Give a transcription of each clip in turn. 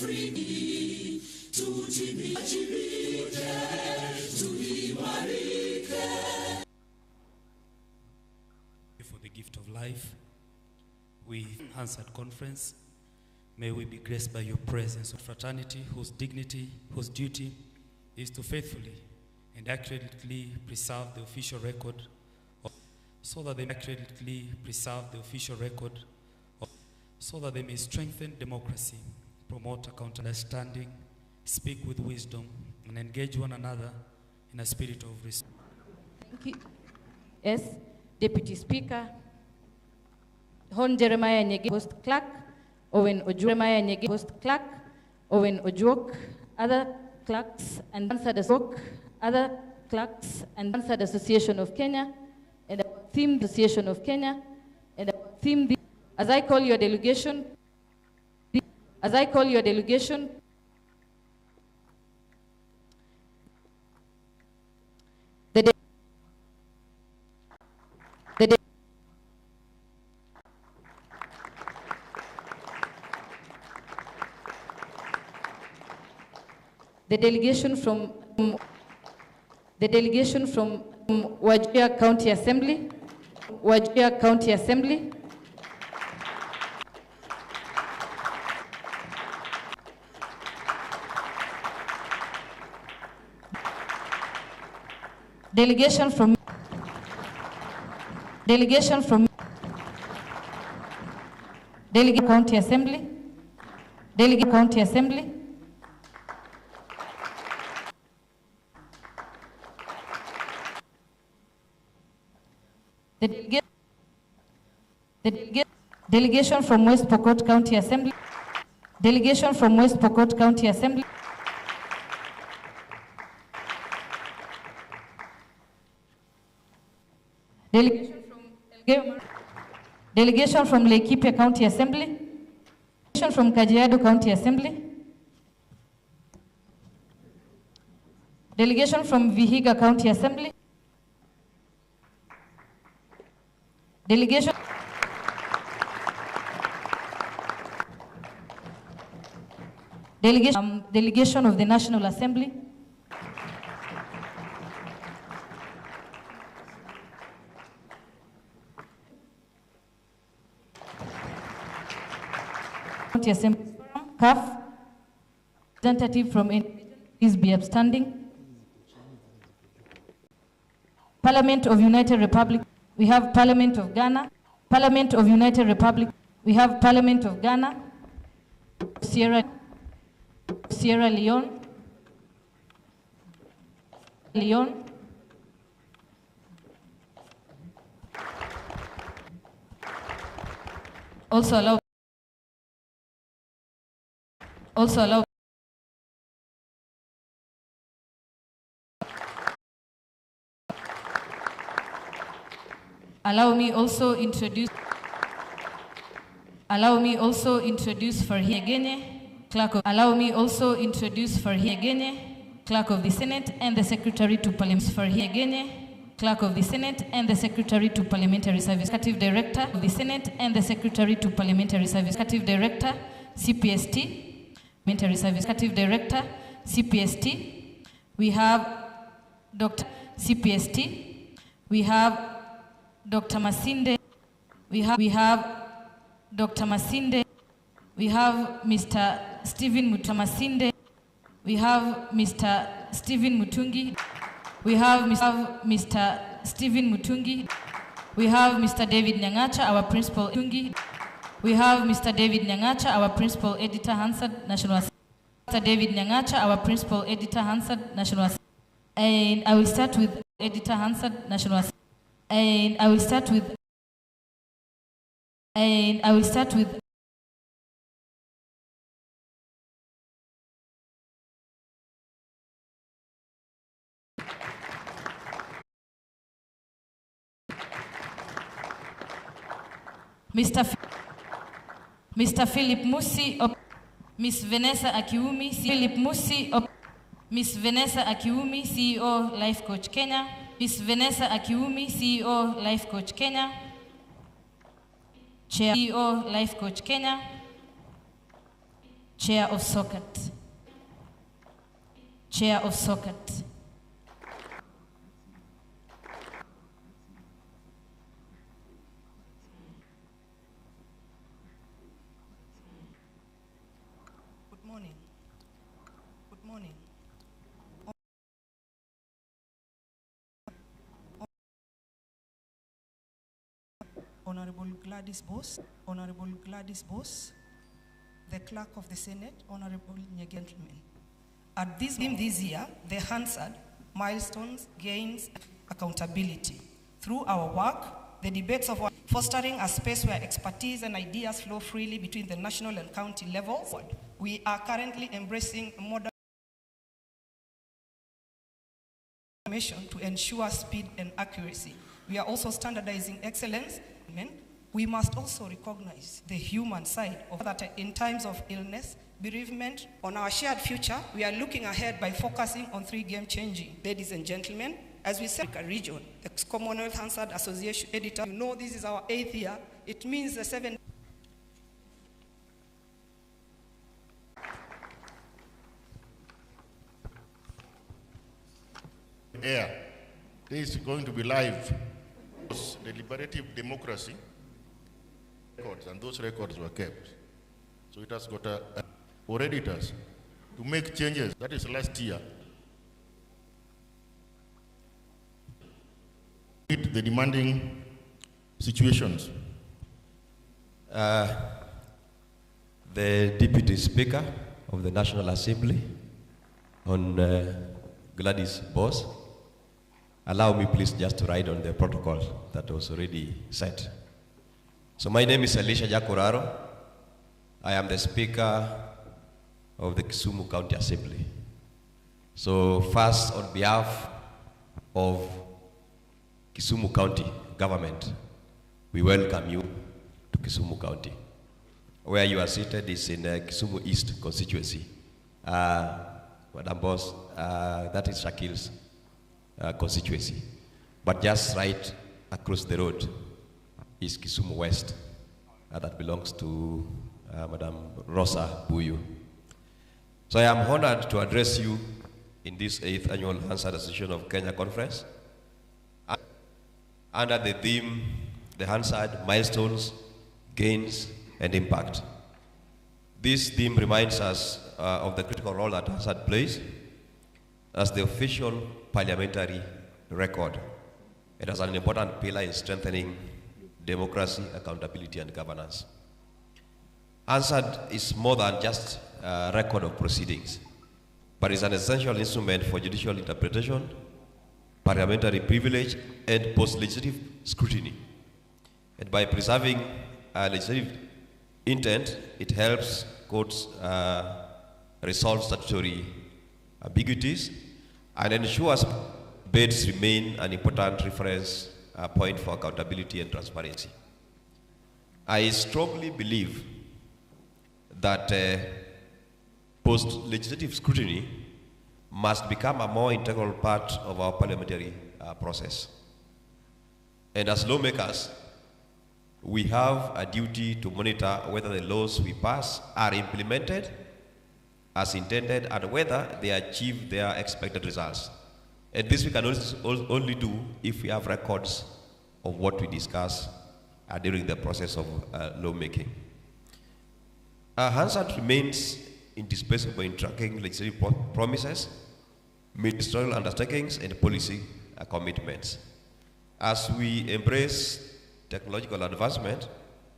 For the gift of life, we Hansard Conference, may we be graced by your presence of fraternity, whose dignity, whose duty is to faithfully and accurately preserve the official record, so that they may accurately preserve the official record, so that they may strengthen democracy, promote account understanding, speak with wisdom, and engage one another in a spirit of respect. Thank you. Yes, Deputy Speaker, Hon Jeremiah Nyege, Host Clerk, Owen Ojuok, Jeremiah Nyege, Host Clerk, Owen Ojuok, other clerks and Hansard other clerks and Hansard Association of Kenya, and theme Association of Kenya, and theme as I call your delegation, the delegation from Wajir County Assembly, delegation from County Assembly, delegation from West Pokot County Assembly, delegation from West Pokot County Assembly, delegation from Laikipia County Assembly, delegation from Kajiado County Assembly, delegation from Vihiga County Assembly, delegation of the National Assembly, County Assembly, CAF, representative from please be upstanding. Parliament of United Republic, we have Parliament of Ghana, Parliament of United Republic, we have Parliament of Ghana, Sierra Leone, also allow allow me also introduce Farhia Genye, Clerk of, allow me also introduce Farhia Genye, Clerk of the Senate and the Secretary to Parliament. Farhia Genye, Clerk of the Senate and the Secretary to Parliamentary Service. Executive Director of the Senate and the Secretary to Parliamentary Service. Executive Director, CPST, Parliamentary Service. Executive Director, CPST. We have Dr. CPST. We have Dr. Masinde. We have Dr. Masinde. We have Mr. Stephen Mutamasinde. We have Mr. Stephen Mutungi. We have Mr. Stephen Mutungi. We have Mr. David Nyangacha, our principal Mutungi. We have Mr. David Nyangacha, our principal editor, Hansard National Assembly. Mr. David Nyangacha, our principal editor, Hansard National Assembly. And I will start with editor Hansard National Assembly. And I will start with Mr. Philip Musi, Miss Vanessa Akiumi, Philip Musi, Miss Vanessa Akiumi, CEO Life Coach Kenya, Miss Vanessa Akiumi, CEO Life Coach Kenya, Chair CEO Life Coach Kenya, Chair of SOCAT. Chair of SOCAT. Good morning. Good morning. Honorable Gladys Boss, the Clerk of the Senate, Honorable gentlemen. At this theme this year, the Hansard, Milestones, Gains, Accountability. Through our work, the debates of our fostering a space where expertise and ideas flow freely between the national and county levels. We are currently embracing modern information to ensure speed and accuracy. We are also standardizing excellence. We must also recognize the human side of that in times of illness, bereavement. On our shared future, we are looking ahead by focusing on 3 game-changing. Ladies and gentlemen, as we said, a region, the Commonwealth Hansard Association editor, you know this is our 8th year. It means the 7th. Air. This is going to be live. Deliberative democracy records, and those records were kept. So it has got for editors to make changes. That is last year. Meet the demanding situations. The Deputy Speaker of the National Assembly, on Gladys Boss. Allow me please just to write on the protocol that was already set. So my name is Elisha Jakuraro. I am the Speaker of the Kisumu County Assembly. So first, on behalf of Kisumu County government, we welcome you to Kisumu County. Where you are seated is in Kisumu East constituency. Madam Boss, that is Shakil's constituency. But just right across the road is Kisumu West, that belongs to Madam Rosa Buyu. So I am honored to address you in this 8th annual Hansard Association of Kenya conference under the theme, the Hansard Milestones, Gains, and Impact. This theme reminds us of the critical role that Hansard plays as the official parliamentary record. It has an important pillar in strengthening democracy, accountability, and governance. Hansard is more than just a record of proceedings, but is an essential instrument for judicial interpretation, parliamentary privilege, and post-legislative scrutiny. And by preserving legislative intent, it helps courts resolve statutory ambiguities and ensures bids remain an important reference point for accountability and transparency. I strongly believe that post-legislative scrutiny must become a more integral part of our parliamentary process. And as lawmakers, we have a duty to monitor whether the laws we pass are implemented as intended and whether they achieve their expected results. And this we can only do if we have records of what we discuss during the process of lawmaking. Hansard remains indispensable in tracking legislative promises, ministerial undertakings, and policy commitments. As we embrace technological advancement,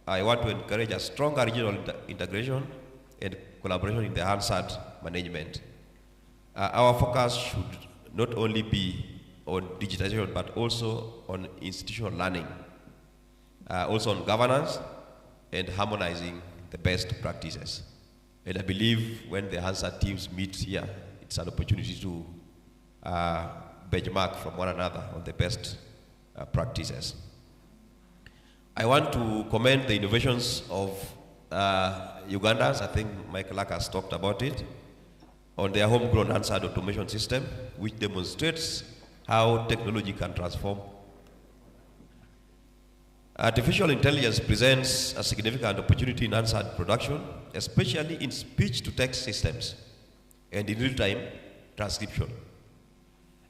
I want to encourage a stronger regional integration and collaboration in the Hansard management. Our focus should not only be on digitization, but also on institutional learning, also on governance and harmonizing the best practices. And I believe when the Hansard teams meet here, it's an opportunity to benchmark from one another on the best practices. I want to commend the innovations of Ugandans. I think Mike Clerk has talked about it, on their homegrown Hansard automation system, which demonstrates how technology can transform Artificial intelligence presents a significant opportunity in Hansard production, especially in speech-to-text systems and in real-time transcription.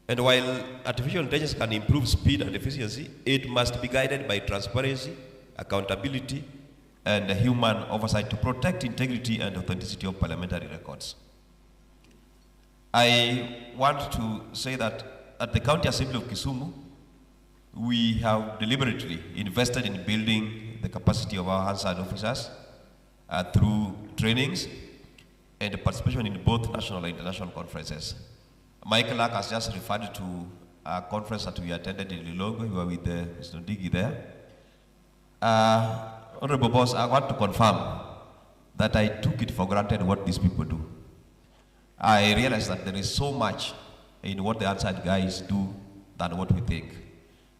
And while artificial intelligence can improve speed and efficiency, it must be guided by transparency, accountability, and human oversight to protect integrity and authenticity of parliamentary records. I want to say that at the County Assembly of Kisumu, we have deliberately invested in building the capacity of our Hansard officers through trainings and participation in both national and international conferences. Clerk has just referred to a conference that we attended in Lilongwe. We were with Mr. Ndigi there. Honorable Boss, I want to confirm that I took it for granted what these people do. I realize that there is so much in what the Hansard guys do than what we think.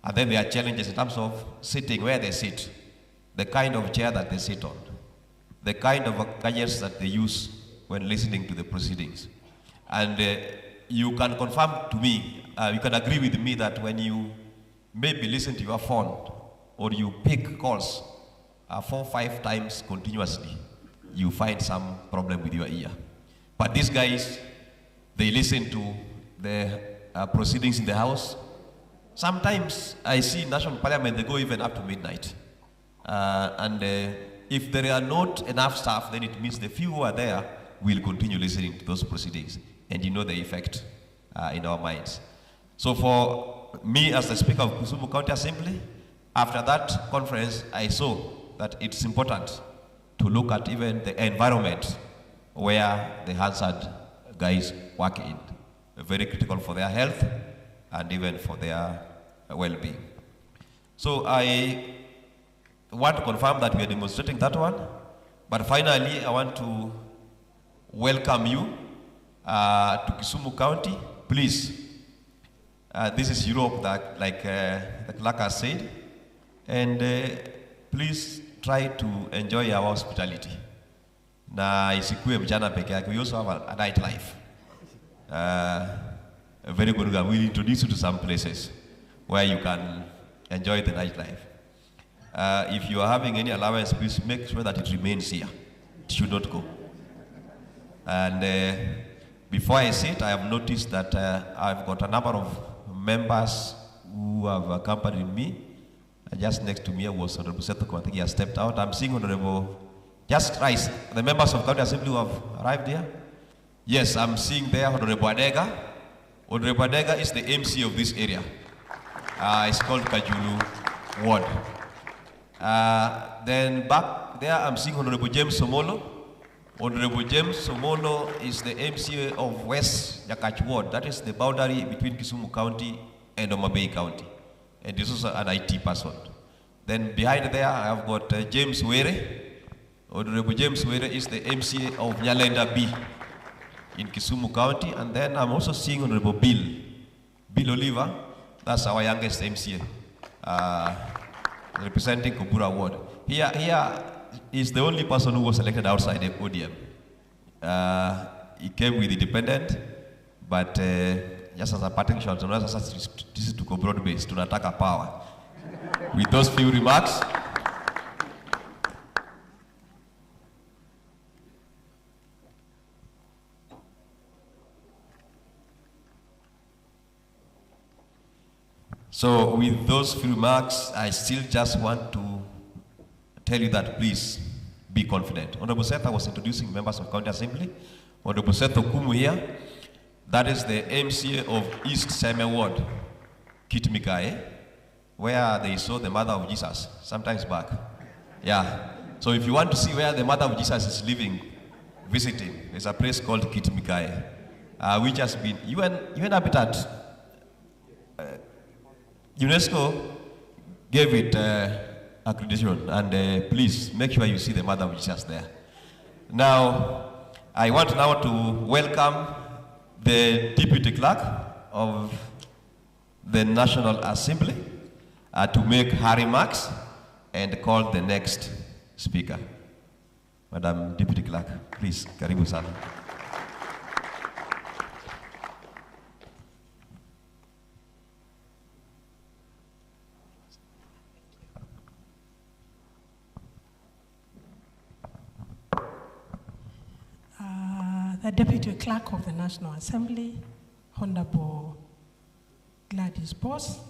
And then there are challenges in terms of sitting where they sit, the kind of chair that they sit on, the kind of gadgets that they use when listening to the proceedings. And you can confirm to me, you can agree with me that when you maybe listen to your phone or you pick calls 4 or 5 times continuously, you find some problem with your ear. But these guys, they listen to the proceedings in the House. Sometimes I see in National Parliament, they go even up to midnight. If there are not enough staff, then it means the few who are there will continue listening to those proceedings. And you know the effect in our minds. So for me as the Speaker of Kisumu County Assembly, after that conference, I saw that it's important to look at even the environment where the Hansard guys work in. Very critical for their health and even for their well-being. So I want to confirm that we are demonstrating that one. But finally, I want to welcome you to Kisumu County. Please, this is Europe, that, like the clerk has said. And please try to enjoy our hospitality. Na isikue mchana peke yake. We also have a nightlife. Very good. We'll introduce you to some places where you can enjoy the nightlife. If you are having any allowance, please make sure that it remains here. It should not go. And before I sit, I have noticed that I've got a number of members who have accompanied me. Just next to me was Honorable Setoko. I think he has stepped out. I'm seeing Honorable just rise. The members of County Assembly who have arrived here. Yes, I'm seeing there Honorable Adega. Honorable Adega is the MC of this area. It's called Kajulu Ward. Then back there, I'm seeing Honorable James Somolo. Honorable James Somolo is the MC of West Yakach Ward. That is the boundary between Kisumu County and Homa Bay County. And this is an IT person. Then behind there, I have got James Were. Honorable James Were is the MC of Nyalenda B in Kisumu County. And then I'm also seeing Honorable Bill Oliver. That's our youngest MC, representing Kubura Ward. Here is the only person who was elected outside the podium. He came with independent, but just as a parting shot, this is to go broad-based, to attack a power. With those few remarks, so with those few remarks, I still just want to tell you that please be confident. Honorable Seth, I was introducing members of County Assembly. Honorable Seth Okumu here. That is the MCA of East Seme Ward, Kitmikae, where they saw the mother of Jesus sometimes back. Yeah. So if you want to see where the mother of Jesus is living, visiting, there's a place called Kitmikae, which has been UN Habitat. UNESCO gave it accreditation, and please make sure you see the mother of Jesus there. Now, I want now to welcome the Deputy Clerk of the National Assembly to make her remarks and call the next speaker. Madam Deputy Clerk, please, karibu sana. the Deputy Clerk of the National Assembly, Honorable Gladys Boss,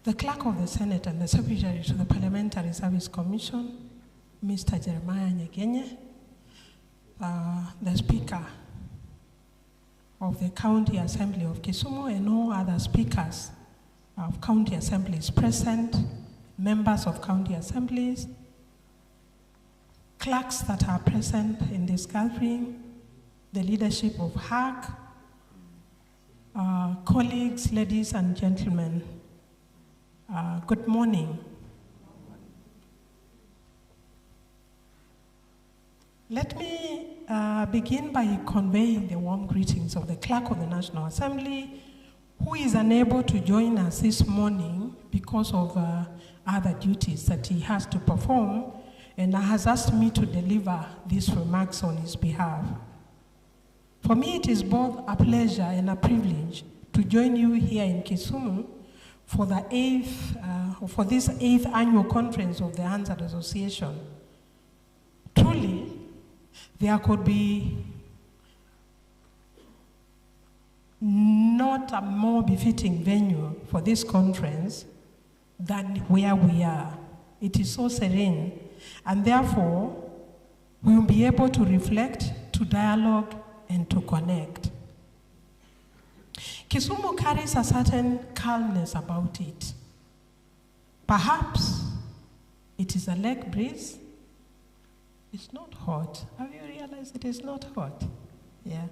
the Clerk of the Senate and the Secretary to the Parliamentary Service Commission, Mr. Jeremiah Nyegenye, the Speaker of the County Assembly of Kisumu, and all other speakers of county assemblies present, members of county assemblies, clerks that are present in this gathering, the leadership of HAG, colleagues, ladies and gentlemen, good morning. Let me begin by conveying the warm greetings of the Clerk of the National Assembly, who is unable to join us this morning because of other duties that he has to perform, and has asked me to deliver these remarks on his behalf. For me, it is both a pleasure and a privilege to join you here in Kisumu for the this 8th annual conference of the Hansard Association. Truly, there could be not a more befitting venue for this conference than where we are. It is so serene, and therefore we will be able to reflect, to dialogue, and to connect. Kisumu carries a certain calmness about it. Perhaps it is a lake breeze. It's not hot. Have you realized it is not hot? Yeah.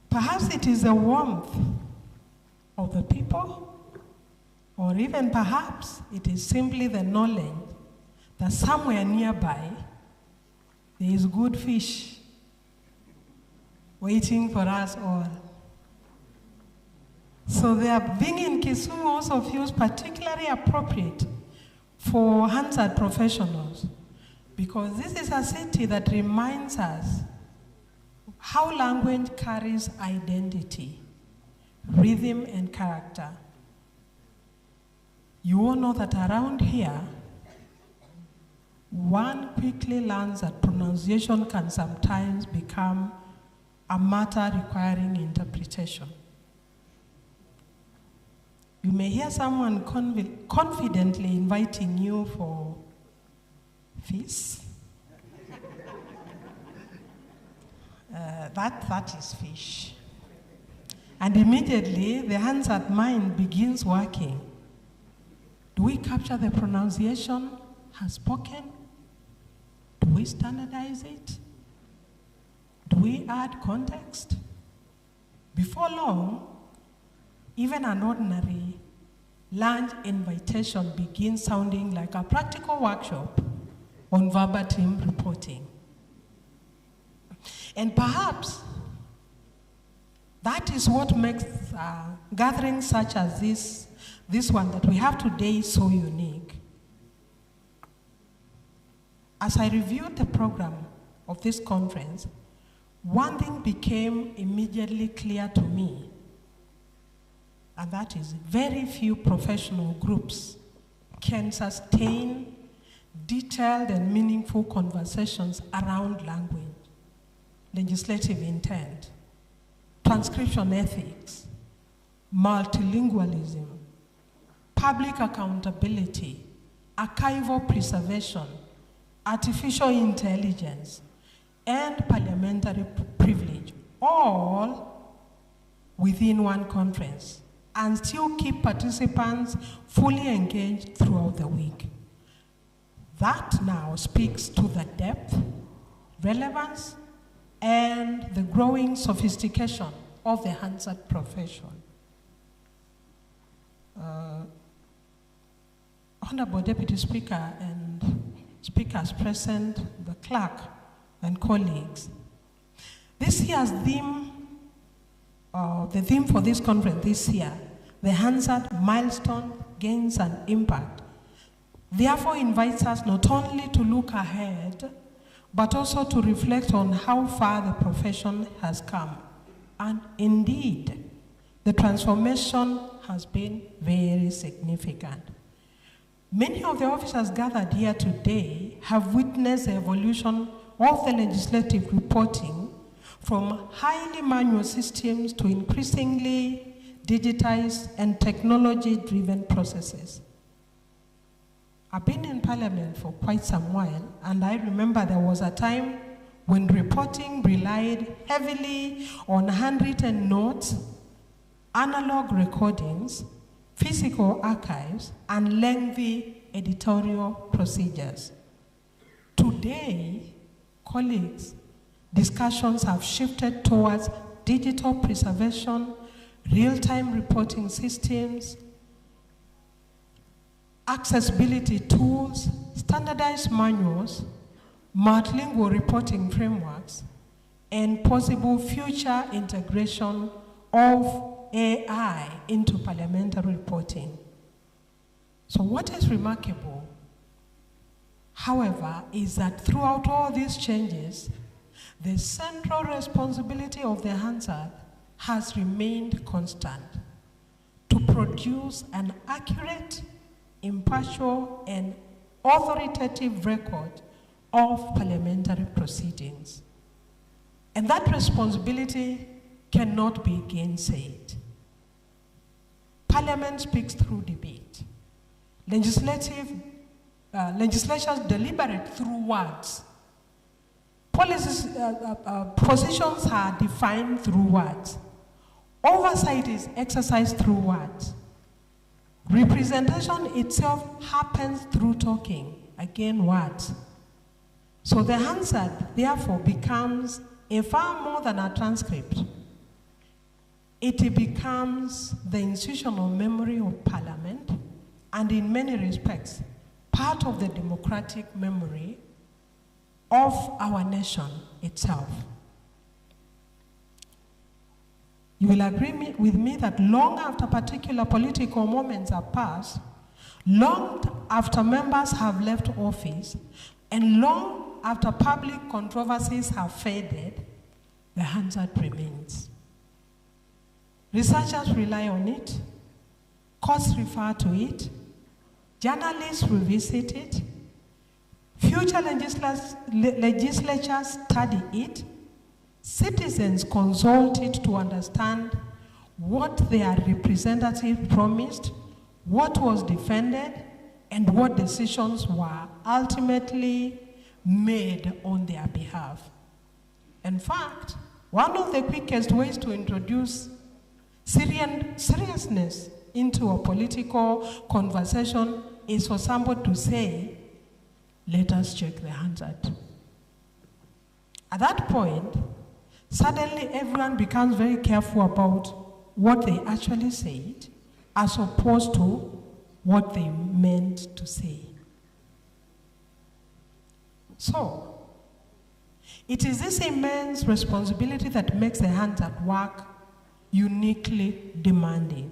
Perhaps it is the warmth of the people, or even perhaps it is simply the knowledge that somewhere nearby there is good fish waiting for us all. So being in Kisumu also feels particularly appropriate for Hansard professionals, because this is a city that reminds us how language carries identity, rhythm, and character. You all know that around here, one quickly learns that pronunciation can sometimes become a matter requiring interpretation. You may hear someone confidently inviting you for feast. That is fish. And immediately the Hansard mind begins working. Do we capture the pronunciation as spoken? Do we standardize it? Do we add context? Before long, even an ordinary lunch invitation begins sounding like a practical workshop on verbatim reporting. And perhaps that is what makes gatherings such as this one that we have today so unique. As I reviewed the program of this conference, one thing became immediately clear to me, and that is very few professional groups can sustain detailed and meaningful conversations around language, legislative intent, transcription ethics, multilingualism, public accountability, archival preservation, artificial intelligence, and parliamentary privilege, all within one conference, and still keep participants fully engaged throughout the week. That now speaks to the depth, relevance, and the growing sophistication of the Hansard profession. Honorable Deputy Speaker and speakers present, the clerk and colleagues. This year's theme, the theme for this conference this year, the Hansard Milestone, Gains and Impact, therefore invites us not only to look ahead, but also to reflect on how far the profession has come. And indeed, the transformation has been very significant. Many of the officers gathered here today have witnessed the evolution of the legislative reporting from highly manual systems to increasingly digitized and technology-driven processes. I've been in Parliament for quite some while, and I remember there was a time when reporting relied heavily on handwritten notes, analog recordings, physical archives, and lengthy editorial procedures. Today, colleagues, discussions have shifted towards digital preservation, real-time reporting systems, accessibility tools, standardized manuals, multilingual reporting frameworks, and possible future integration of AI into parliamentary reporting. So what is remarkable, however, is that throughout all these changes, the central responsibility of the Hansard has remained constant: to produce an accurate, impartial, and authoritative record of parliamentary proceedings. And that responsibility cannot be gainsaid. Parliament speaks through debate. Legislatures deliberate through words. Policies, positions are defined through words. Oversight is exercised through words. Representation itself happens through talking, again words. So the Hansard, therefore, becomes a far more than a transcript. It becomes the institutional memory of Parliament, and in many respects, part of the democratic memory of our nation itself. You will agree with me that long after particular political moments have passed, long after members have left office, and long after public controversies have faded, the Hansard remains. Researchers rely on it, courts refer to it, journalists revisit it, future legislatures study it, citizens consult it to understand what their representative promised, what was defended, and what decisions were ultimately made on their behalf. In fact, one of the quickest ways to introduce seriousness into a political conversation is for somebody to say, "Let us check the Hansard." At that point, suddenly everyone becomes very careful about what they actually said as opposed to what they meant to say. So, it is this immense responsibility that makes the Hansard work uniquely demanding.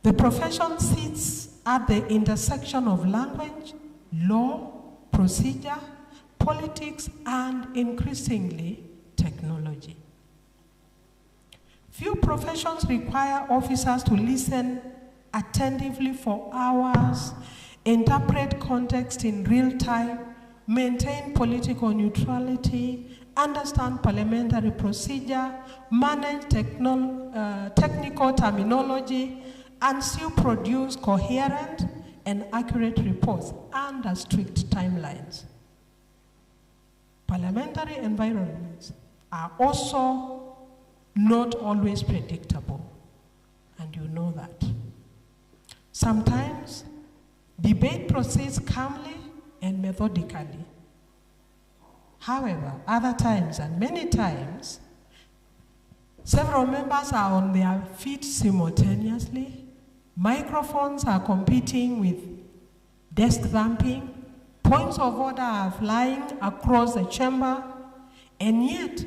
The profession sits at the intersection of language, law, procedure, politics, and increasingly technology. Few professions require officers to listen attentively for hours, interpret context in real time, maintain political neutrality, understand parliamentary procedure, manage technical terminology, and still produce coherent and accurate reports under strict timelines. Parliamentary environments are also not always predictable, and you know that. Sometimes debate proceeds calmly and methodically. However, other times, and many times, several members are on their feet simultaneously. Microphones are competing with desk thumping. Points of order are flying across the chamber. And yet,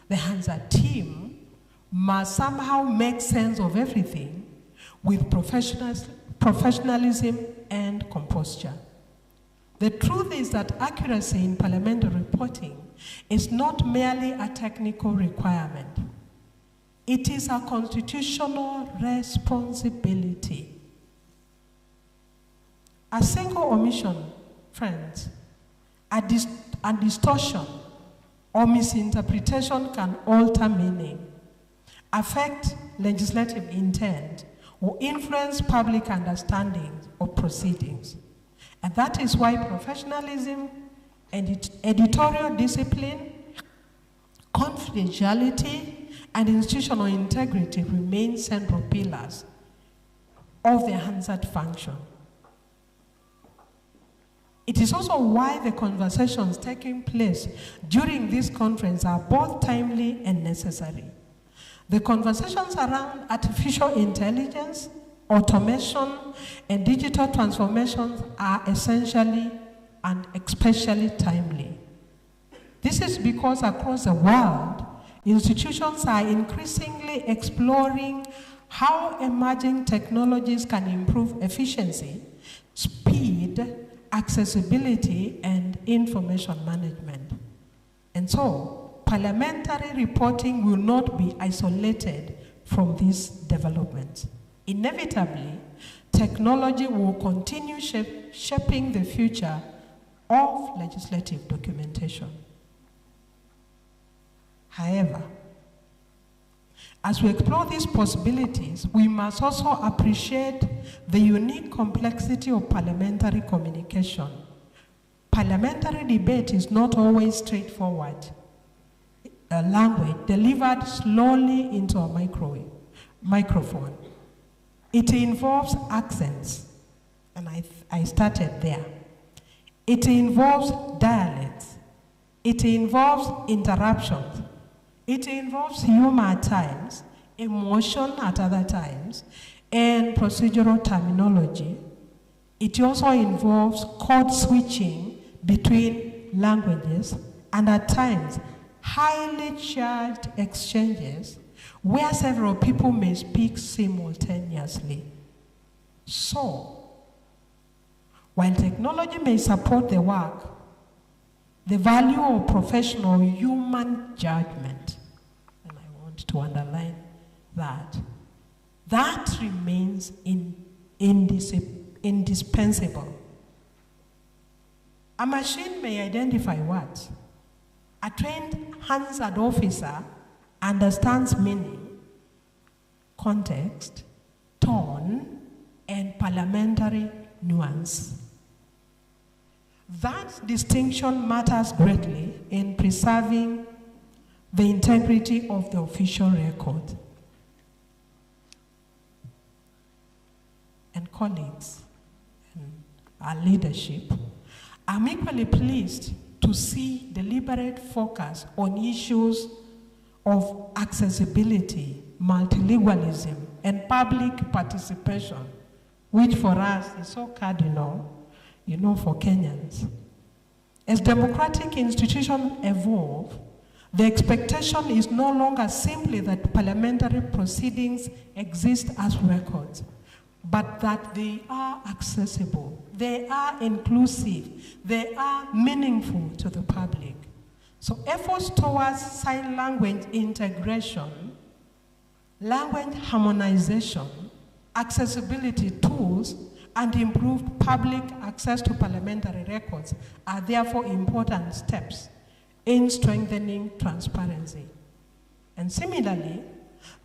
the Hansard team must somehow make sense of everything with professionalism and composure. The truth is that accuracy in parliamentary reporting is not merely a technical requirement. It is a constitutional responsibility. A single omission, friends, a distortion, or misinterpretation can alter meaning, affect legislative intent, or influence public understanding of proceedings. And that is why professionalism and editorial discipline, confidentiality, and institutional integrity remain central pillars of the Hansard function. It is also why the conversations taking place during this conference are both timely and necessary. The conversations around artificial intelligence, automation, and digital transformations are essentially and especially timely. This is because across the world, institutions are increasingly exploring how emerging technologies can improve efficiency, speed, accessibility, and information management. And so, parliamentary reporting will not be isolated from these developments. Inevitably, technology will continue shaping the future of legislative documentation. However, as we explore these possibilities, we must also appreciate the unique complexity of parliamentary communication. Parliamentary debate is not always straightforward. Language delivered slowly into a microphone. It involves accents, and I started there. It involves dialects. It involves interruptions. It involves humor at times, emotion at other times, and procedural terminology. It also involves code switching between languages and at times highly charged exchanges where several people may speak simultaneously. So, while technology may support the work, the value of professional human judgment, and I want to underline that, that remains indispensable. A machine may identify words. A trained Hansard officer understands meaning, context, tone, and parliamentary nuance. That distinction matters greatly in preserving the integrity of the official record. And colleagues and our leadership, I'm equally pleased to see deliberate focus on issues of accessibility, multilingualism, and public participation, which for us is so cardinal, for Kenyans. As democratic institutions evolve, the expectation is no longer simply that parliamentary proceedings exist as records, but that they are accessible, they are inclusive, they are meaningful to the public. So efforts towards sign language integration, language harmonization, accessibility tools, and improved public access to parliamentary records are therefore important steps in strengthening transparency. And similarly,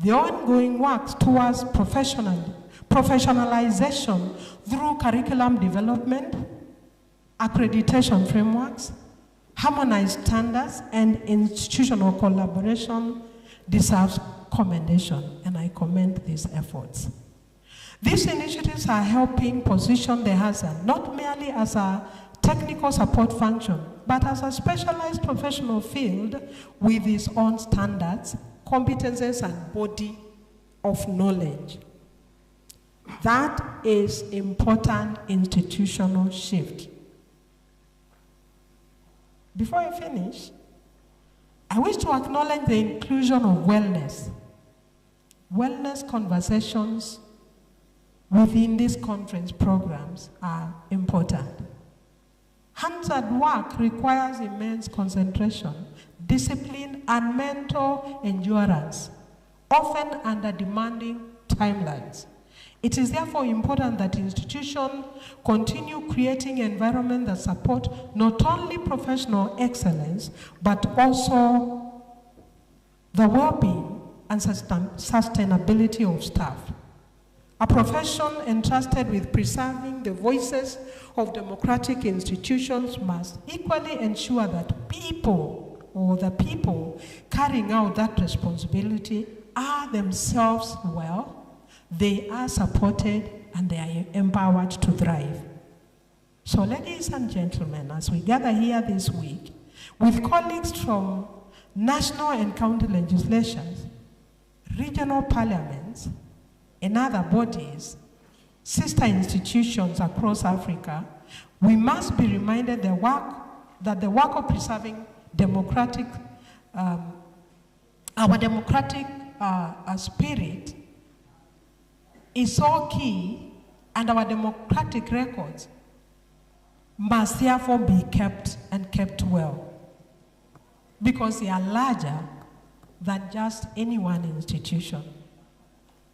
the ongoing work towards professionalization through curriculum development, accreditation frameworks, harmonized standards, and institutional collaboration deserves commendation, and I commend these efforts. These initiatives are helping position the Hansard not merely as a technical support function, but as a specialized professional field with its own standards, competences, and body of knowledge. That is important institutional shift. Before I finish, I wish to acknowledge the inclusion of wellness. Wellness conversations within these conference programs are important. Hansard work requires immense concentration, discipline, and mental endurance, often under demanding timelines. It is therefore important that institutions continue creating an environment that support not only professional excellence, but also the well-being and sustainability of staff. A profession entrusted with preserving the voices of democratic institutions must equally ensure that people, or the people carrying out that responsibility, are themselves well, they are supported, and they are empowered to thrive. So, ladies and gentlemen, as we gather here this week with colleagues from national and county legislations, regional parliaments, and other bodies, sister institutions across Africa, we must be reminded that the work of preserving democratic, our democratic spirit is so key, and our democratic records must therefore be kept and kept well, because they are larger than just any one institution.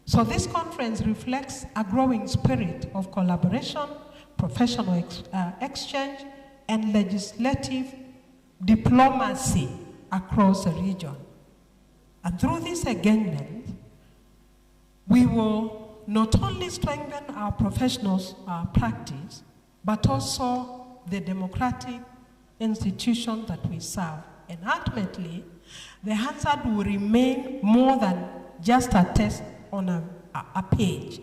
So this conference reflects a growing spirit of collaboration, professional exchange, and legislative diplomacy across the region. And through this engagement, we will not only strengthen our professional practice, but also the democratic institution that we serve. And ultimately, the Hansard will remain more than just a test on a page.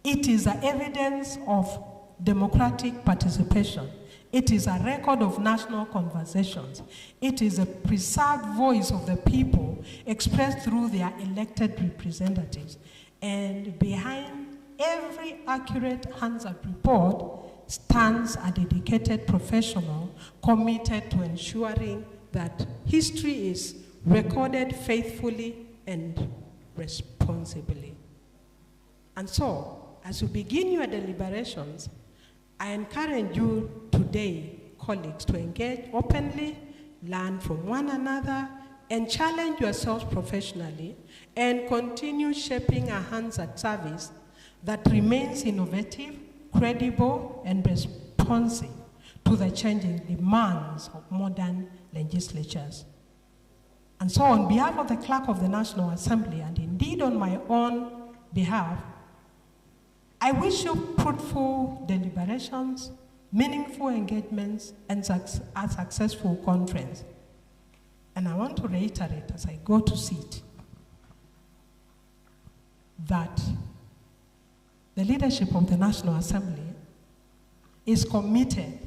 It is an evidence of democratic participation. It is a record of national conversations. It is a preserved voice of the people expressed through their elected representatives. And behind every accurate Hansard report stands a dedicated professional committed to ensuring that history is recorded faithfully and responsibly. And so, as you begin your deliberations, I encourage you today, colleagues, to engage openly, learn from one another, and challenge yourselves professionally, and continue shaping a Hansard service that remains innovative, credible, and responsive to the changing demands of modern legislatures. And so, on behalf of the Clerk of the National Assembly, and indeed on my own behalf, I wish you fruitful deliberations, meaningful engagements, and a successful conference. And I want to reiterate as I go to sit that the leadership of the National Assembly is committed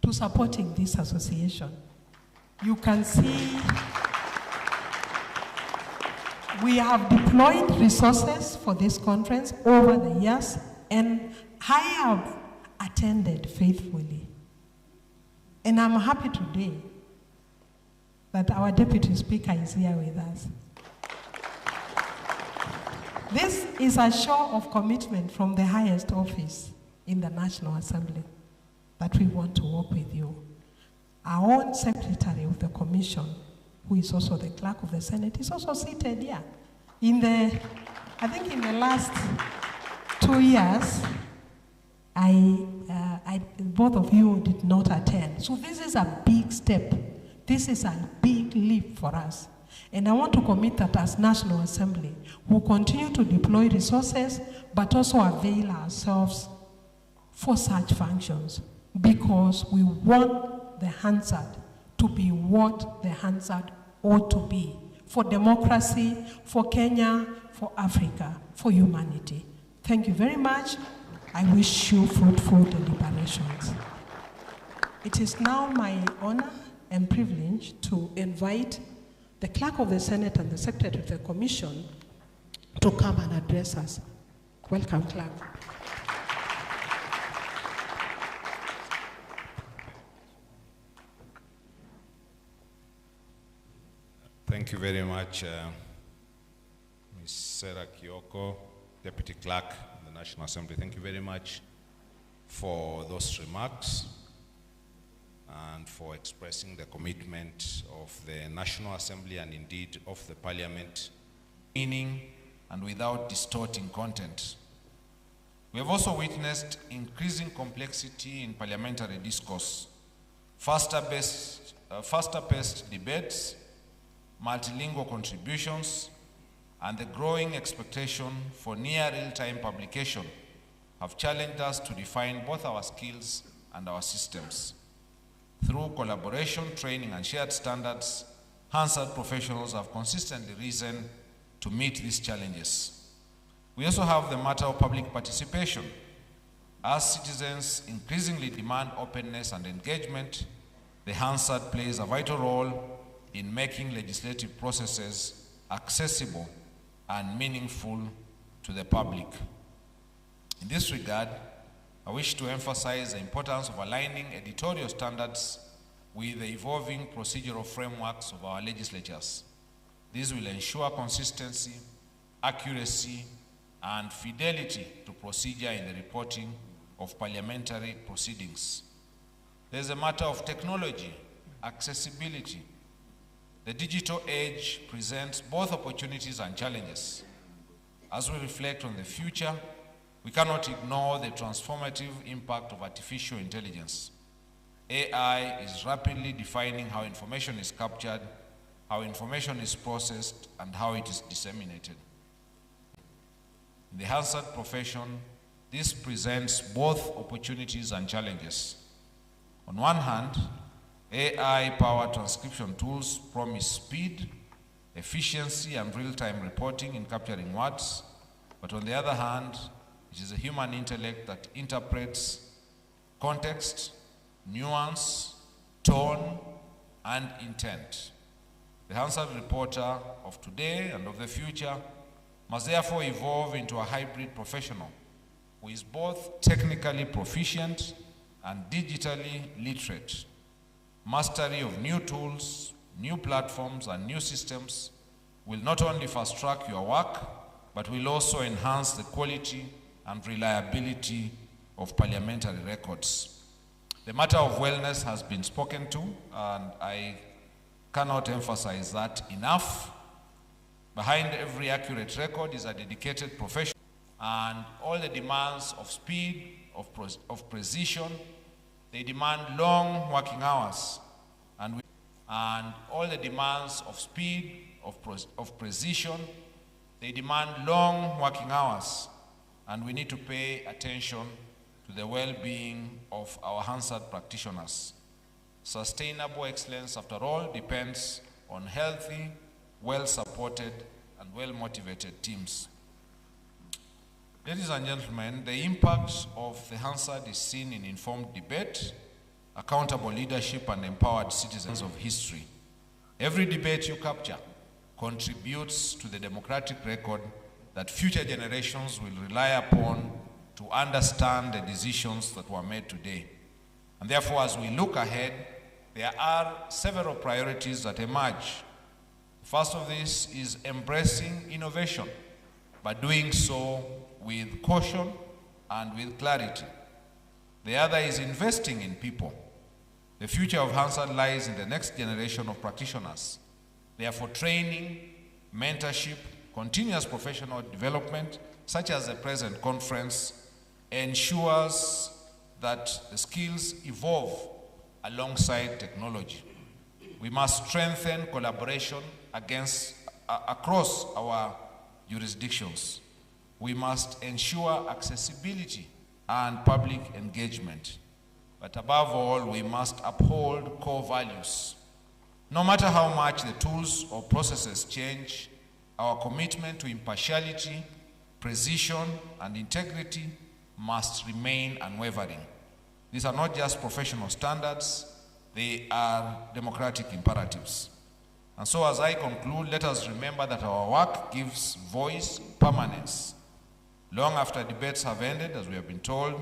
to supporting this association. You can see we have deployed resources for this conference over the years, and I have attended faithfully. And I'm happy today that our Deputy Speaker is here with us. This is a show of commitment from the highest office in the National Assembly that we want to work with you. Our own Secretary of the Commission, who is also the Clerk of the Senate, is also seated here. I think in the last 2 years, both of you did not attend. So this is a big step. This is a big leap for us. And I want to commit that as National Assembly, we'll continue to deploy resources, but also avail ourselves for such functions, because we want the Hansard to be what the Hansard ought to be, for democracy, for Kenya, for Africa, for humanity. Thank you very much. I wish you fruitful deliberations. It is now my honor and privilege to invite the Clerk of the Senate and the Secretary of the Commission to come and address us. Welcome, Clerk. Thank you very much, Ms. Sarah Kioko, Deputy Clerk of the National Assembly. Thank you very much for those remarks and for expressing the commitment of the National Assembly and indeed of the Parliament, meaning and without distorting content. We have also witnessed increasing complexity in parliamentary discourse, faster-paced debates, multilingual contributions, and the growing expectation for near real-time publication have challenged us to define both our skills and our systems. Through collaboration, training, and shared standards, Hansard professionals have consistently risen to meet these challenges. We also have the matter of public participation. As citizens increasingly demand openness and engagement, the Hansard plays a vital role in making legislative processes accessible and meaningful to the public. In this regard, I wish to emphasize the importance of aligning editorial standards with the evolving procedural frameworks of our legislatures. This will ensure consistency, accuracy, and fidelity to procedure in the reporting of parliamentary proceedings. There's a matter of technology, accessibility. The digital age presents both opportunities and challenges. As we reflect on the future, we cannot ignore the transformative impact of artificial intelligence. AI is rapidly defining how information is captured, how information is processed, and how it is disseminated. In the Hansard profession, this presents both opportunities and challenges. On one hand, AI-powered transcription tools promise speed, efficiency, and real-time reporting in capturing words, but on the other hand, it is a human intellect that interprets context, nuance, tone, and intent. The Hansard reporter of today and of the future must therefore evolve into a hybrid professional who is both technically proficient and digitally literate. Mastery of new tools, new platforms, and new systems will not only fast-track your work, but will also enhance the quality and reliability of parliamentary records. The matter of wellness has been spoken to, and I cannot emphasize that enough. Behind every accurate record is a dedicated professional, and all the demands of speed, of precision, they demand long working hours, and all the demands of speed, of precision, they demand long working hours, and we need to pay attention to the well-being of our Hansard practitioners. Sustainable excellence, after all, depends on healthy, well-supported, and well-motivated teams. Ladies and gentlemen, the impact of the Hansard is seen in informed debate, accountable leadership, and empowered citizens of history. Every debate you capture contributes to the democratic record that future generations will rely upon to understand the decisions that were made today. And therefore, as we look ahead, there are several priorities that emerge. First of this is embracing innovation, but doing so with caution and with clarity. The other is investing in people. The future of Hansard lies in the next generation of practitioners. Therefore, training, mentorship, continuous professional development, such as the present conference, ensures that the skills evolve alongside technology. We must strengthen collaboration across our jurisdictions. We must ensure accessibility and public engagement. But above all, we must uphold core values. No matter how much the tools or processes change, our commitment to impartiality, precision, and integrity must remain unwavering. These are not just professional standards, they are democratic imperatives. And so as I conclude, let us remember that our work gives voice permanence. Long after debates have ended, as we have been told,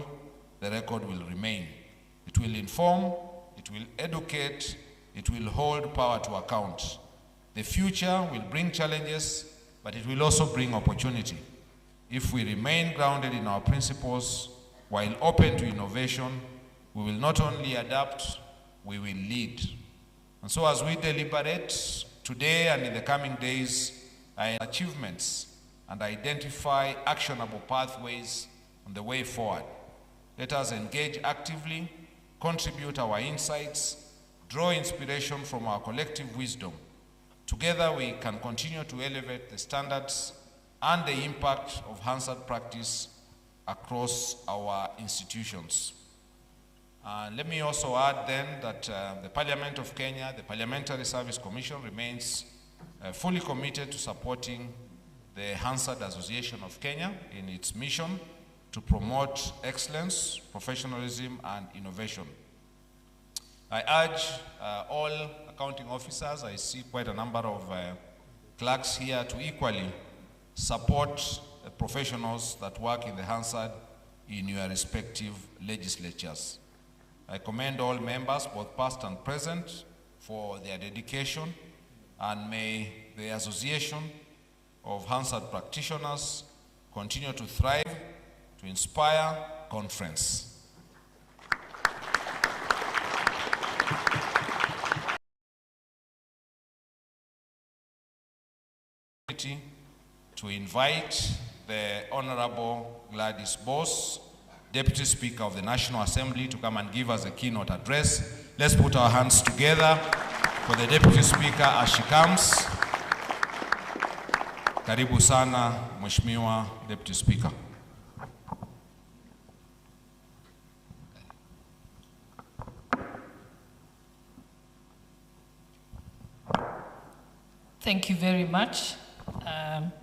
the record will remain. It will inform, it will educate, it will hold power to account. The future will bring challenges, but it will also bring opportunity. If we remain grounded in our principles, while open to innovation, we will not only adapt, we will lead. And so as we deliberate today and in the coming days, our achievements and identify actionable pathways on the way forward. Let us engage actively, contribute our insights, draw inspiration from our collective wisdom. Together we can continue to elevate the standards and the impact of Hansard practice across our institutions. Let me also add then that the Parliament of Kenya, the Parliamentary Service Commission, remains fully committed to supporting the Hansard Association of Kenya in its mission to promote excellence, professionalism, and innovation. I urge all accounting officers, I see quite a number of clerks here, to equally support the professionals that work in the Hansard in your respective legislatures. I commend all members, both past and present, for their dedication, and may the Association of Hansard Practitioners continue to thrive, to inspire conference. To invite the Honorable Gladys Boss, Deputy Speaker of the National Assembly, to come and give us a keynote address. Let's put our hands together for the Deputy Speaker as she comes. Karibu sana, Mheshimiwa Deputy Speaker. Thank you very much.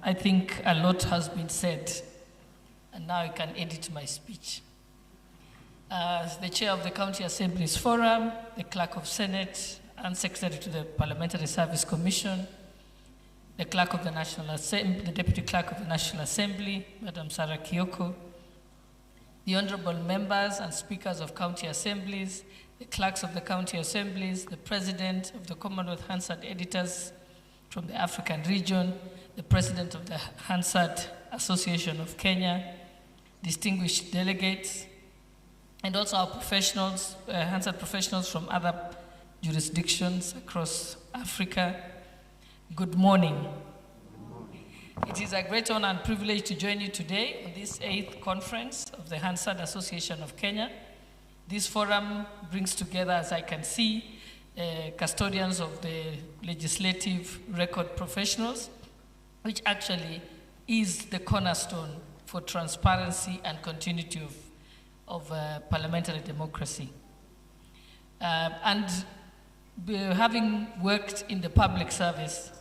I think a lot has been said, and now I can edit my speech. As the chair of the County Assemblies Forum, the Clerk of Senate, and Secretary to the Parliamentary Service Commission, the Clerk of the National Assembly, the Deputy Clerk of the National Assembly, Madam Sarah Kioko, the honorable members and speakers of county assemblies, the clerks of the county assemblies, the president of the Commonwealth Hansard Editors from the African region, the president of the Hansard Association of Kenya, distinguished delegates, and also our professionals, Hansard professionals from other jurisdictions across Africa. Good morning. It is a great honor and privilege to join you today on this 8th conference of the Hansard Association of Kenya. This forum brings together, as I can see, custodians of the legislative record professionals, which actually is the cornerstone for transparency and continuity of parliamentary democracy. Having worked in the public service,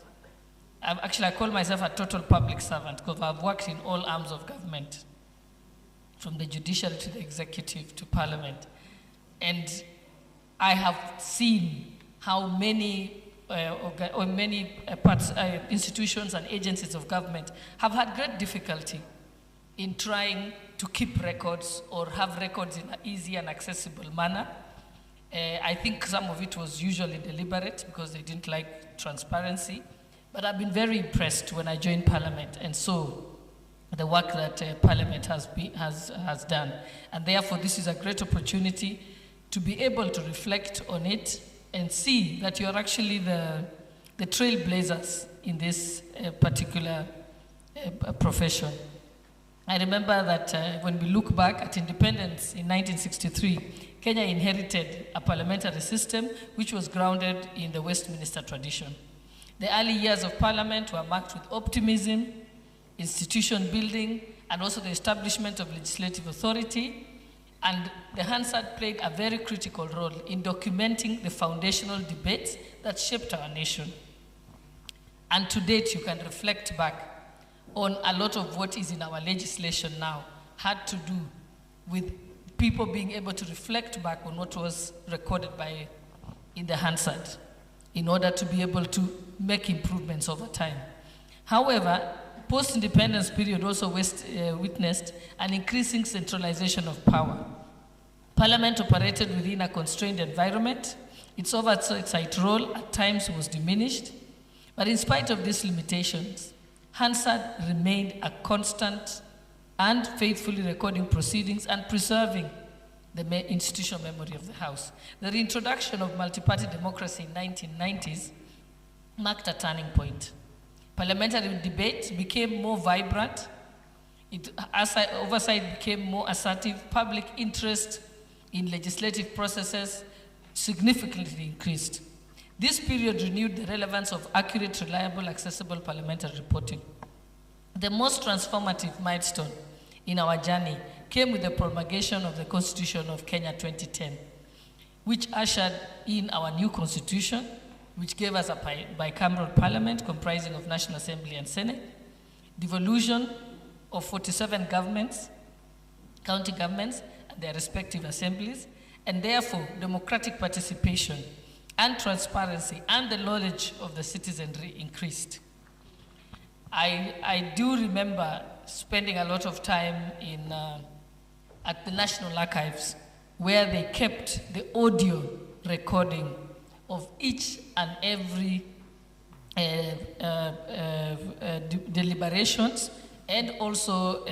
I call myself a total public servant because I've worked in all arms of government, from the judiciary to the executive to parliament. And I have seen how many institutions and agencies of government have had great difficulty in trying to keep records or have records in an easy and accessible manner. I think some of it was usually deliberate because they didn't like transparency, but I've been very impressed when I joined Parliament and saw the work that Parliament has done. And therefore, this is a great opportunity to be able to reflect on it and see that you're actually the trailblazers in this particular profession. I remember that when we look back at independence in 1963, Kenya inherited a parliamentary system which was grounded in the Westminster tradition. The early years of Parliament were marked with optimism, institution building, and also the establishment of legislative authority. And the Hansard played a very critical role in documenting the foundational debates that shaped our nation. And to date, you can reflect back on a lot of what is in our legislation now had to do with people being able to reflect back on what was recorded in the Hansard in order to be able to make improvements over time. However, post-independence period also witnessed an increasing centralization of power. Parliament operated within a constrained environment. Its oversight role at times was diminished. But in spite of these limitations, Hansard remained a constant and faithfully recording proceedings and preserving the institutional memory of the House. The reintroduction of multi-party democracy in the 1990s marked a turning point. Parliamentary debate became more vibrant. Oversight became more assertive. Public interest in legislative processes significantly increased. This period renewed the relevance of accurate, reliable, accessible parliamentary reporting. The most transformative milestone in our journey came with the promulgation of the Constitution of Kenya 2010, which ushered in our new constitution, which gave us a bicameral parliament comprising of National Assembly and Senate, devolution of 47 governments, county governments, and their respective assemblies, and therefore democratic participation and transparency and the knowledge of the citizenry increased. I do remember spending a lot of time at the National Archives, where they kept the audio recording of each and every deliberations and also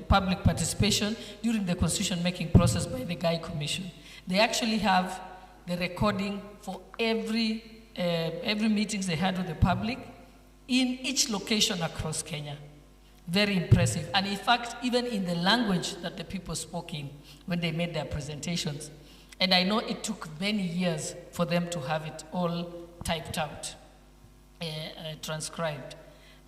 public participation during the constitution-making process by the Guy Commission. They actually have the recording for every meetings they had with the public in each location across Kenya. Very impressive. And in fact, even in the language that the people spoke in when they made their presentations. And I know it took many years for them to have it all typed out, transcribed.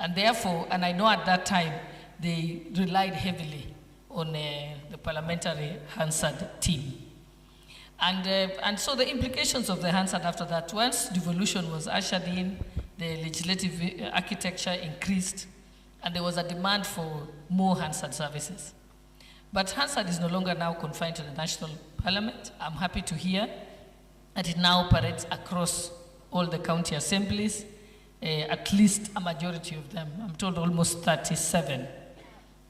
And therefore, and I know at that time, they relied heavily on the parliamentary Hansard team. And so the implications of the Hansard after that, once devolution was ushered in, the legislative architecture increased, and there was a demand for more Hansard services. But Hansard is no longer now confined to the National Parliament. I'm happy to hear that it now operates across all the county assemblies, at least a majority of them. I'm told almost 37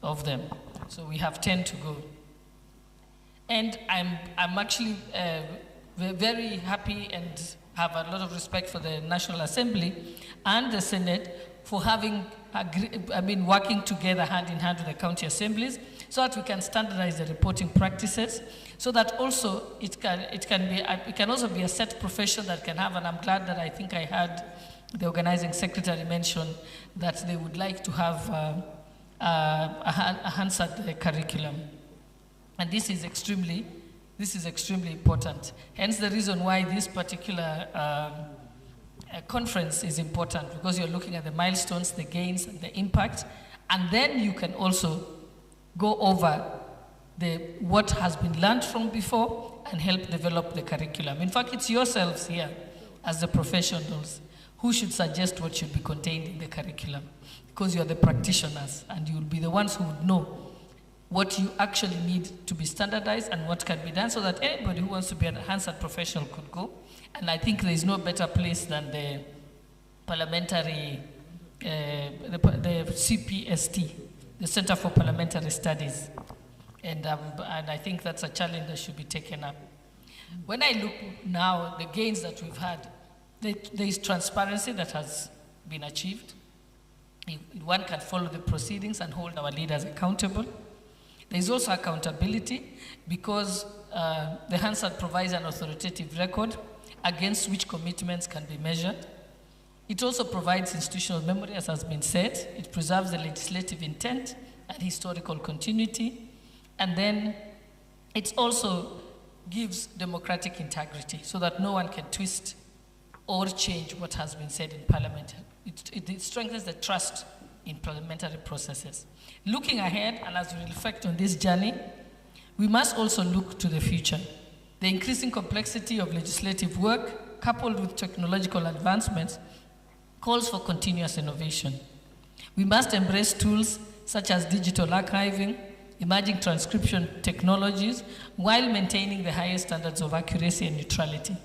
of them. So we have 10 to go. And I'm actually very happy and have a lot of respect for the National Assembly and the Senate for having, working together hand in hand with the county assemblies so that we can standardize the reporting practices, so that also it can also be a set profession that can have, and I'm glad that I think I heard the organizing secretary mention that they would like to have a Hansard curriculum. And this is extremely important. Hence the reason why this particular conference is important, because you're looking at the milestones, the gains, and the impact, and then you can also go over what has been learned from before and help develop the curriculum. In fact, it's yourselves here as the professionals who should suggest what should be contained in the curriculum, because you're the practitioners and you'll be the ones who would know what you actually need to be standardized and what can be done, so that anybody who wants to be a Hansard professional could go. And I think there is no better place than the parliamentary, the CPST, the Center for Parliamentary Studies. And I think that's a challenge that should be taken up. When I look now, the gains that we've had, there is transparency that has been achieved. One can follow the proceedings and hold our leaders accountable. There is also accountability, because the Hansard provides an authoritative record against which commitments can be measured. It also provides institutional memory, as has been said. It preserves the legislative intent and historical continuity. And then it also gives democratic integrity, so that no one can twist or change what has been said in Parliament. It strengthens the trust in parliamentary processes. Looking ahead, and as we reflect on this journey, we must also look to the future. The increasing complexity of legislative work, coupled with technological advancements, calls for continuous innovation. We must embrace tools such as digital archiving, emerging transcription technologies, while maintaining the highest standards of accuracy and neutrality.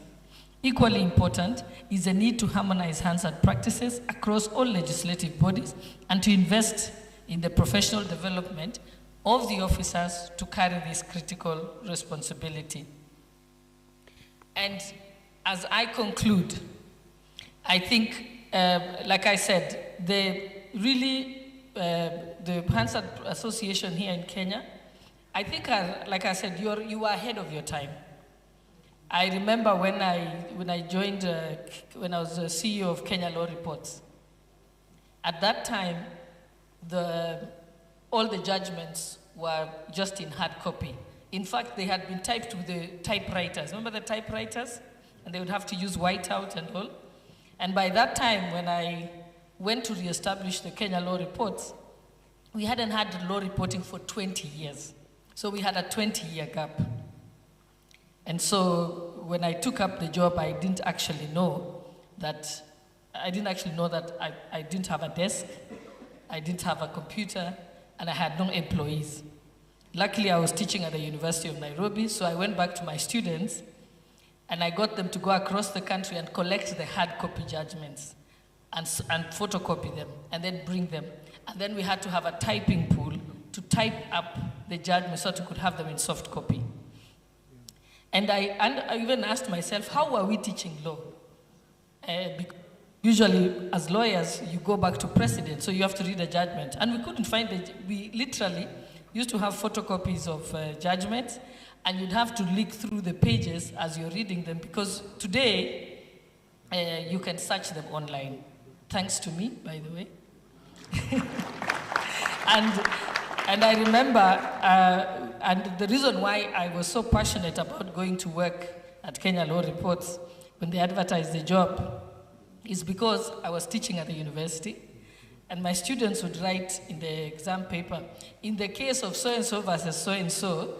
Equally important is the need to harmonize Hansard practices across all legislative bodies and to invest in the professional development of the officers to carry this critical responsibility. And as I conclude, I think, like I said, the Hansard Association here in Kenya, I think, like I said, you are ahead of your time. I remember when I joined, when I was the CEO of Kenya Law Reports, At that time, all the judgments were just in hard copy. In fact, they had been typed with the typewriters. Remember the typewriters? And they would have to use whiteout and all. And by that time, when I went to reestablish the Kenya law reports, we hadn't had law reporting for 20 years. So we had a 20-year gap. And so when I took up the job, I didn't actually know that I didn't have a desk, I didn't have a computer, and I had no employees. Luckily, I was teaching at the University of Nairobi, so I went back to my students, and I got them to go across the country and collect the hard copy judgments and photocopy them, and then bring them. And then we had to have a typing pool to type up the judgments so that we could have them in soft copy. And I even asked myself, how are we teaching law? Because usually, as lawyers, you go back to precedent, so you have to read a judgment. And we couldn't find we literally used to have photocopies of judgments, and you'd have to leak through the pages as you're reading them, because today, you can search them online. Thanks to me, by the way. And I remember, and the reason why I was so passionate about going to work at Kenya Law Reports when they advertised the job is because I was teaching at the university, and my students would write in the exam paper, in the case of so-and-so versus so-and-so,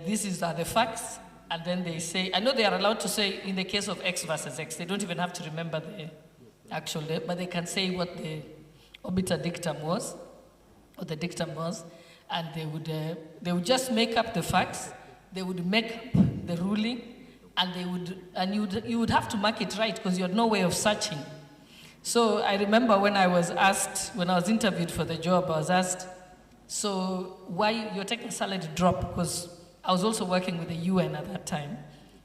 these are the facts, and then they say, I know they are allowed to say in the case of X versus X, they don't even have to remember the actual date, but they can say what the obiter dictum was, or the dictum was, and they would just make up the facts, they would make up the ruling, and you would have to mark it right because you had no way of searching. So I remember when I was interviewed for the job, I was asked, so why you're taking a salary drop? Because I was also working with the UN at that time,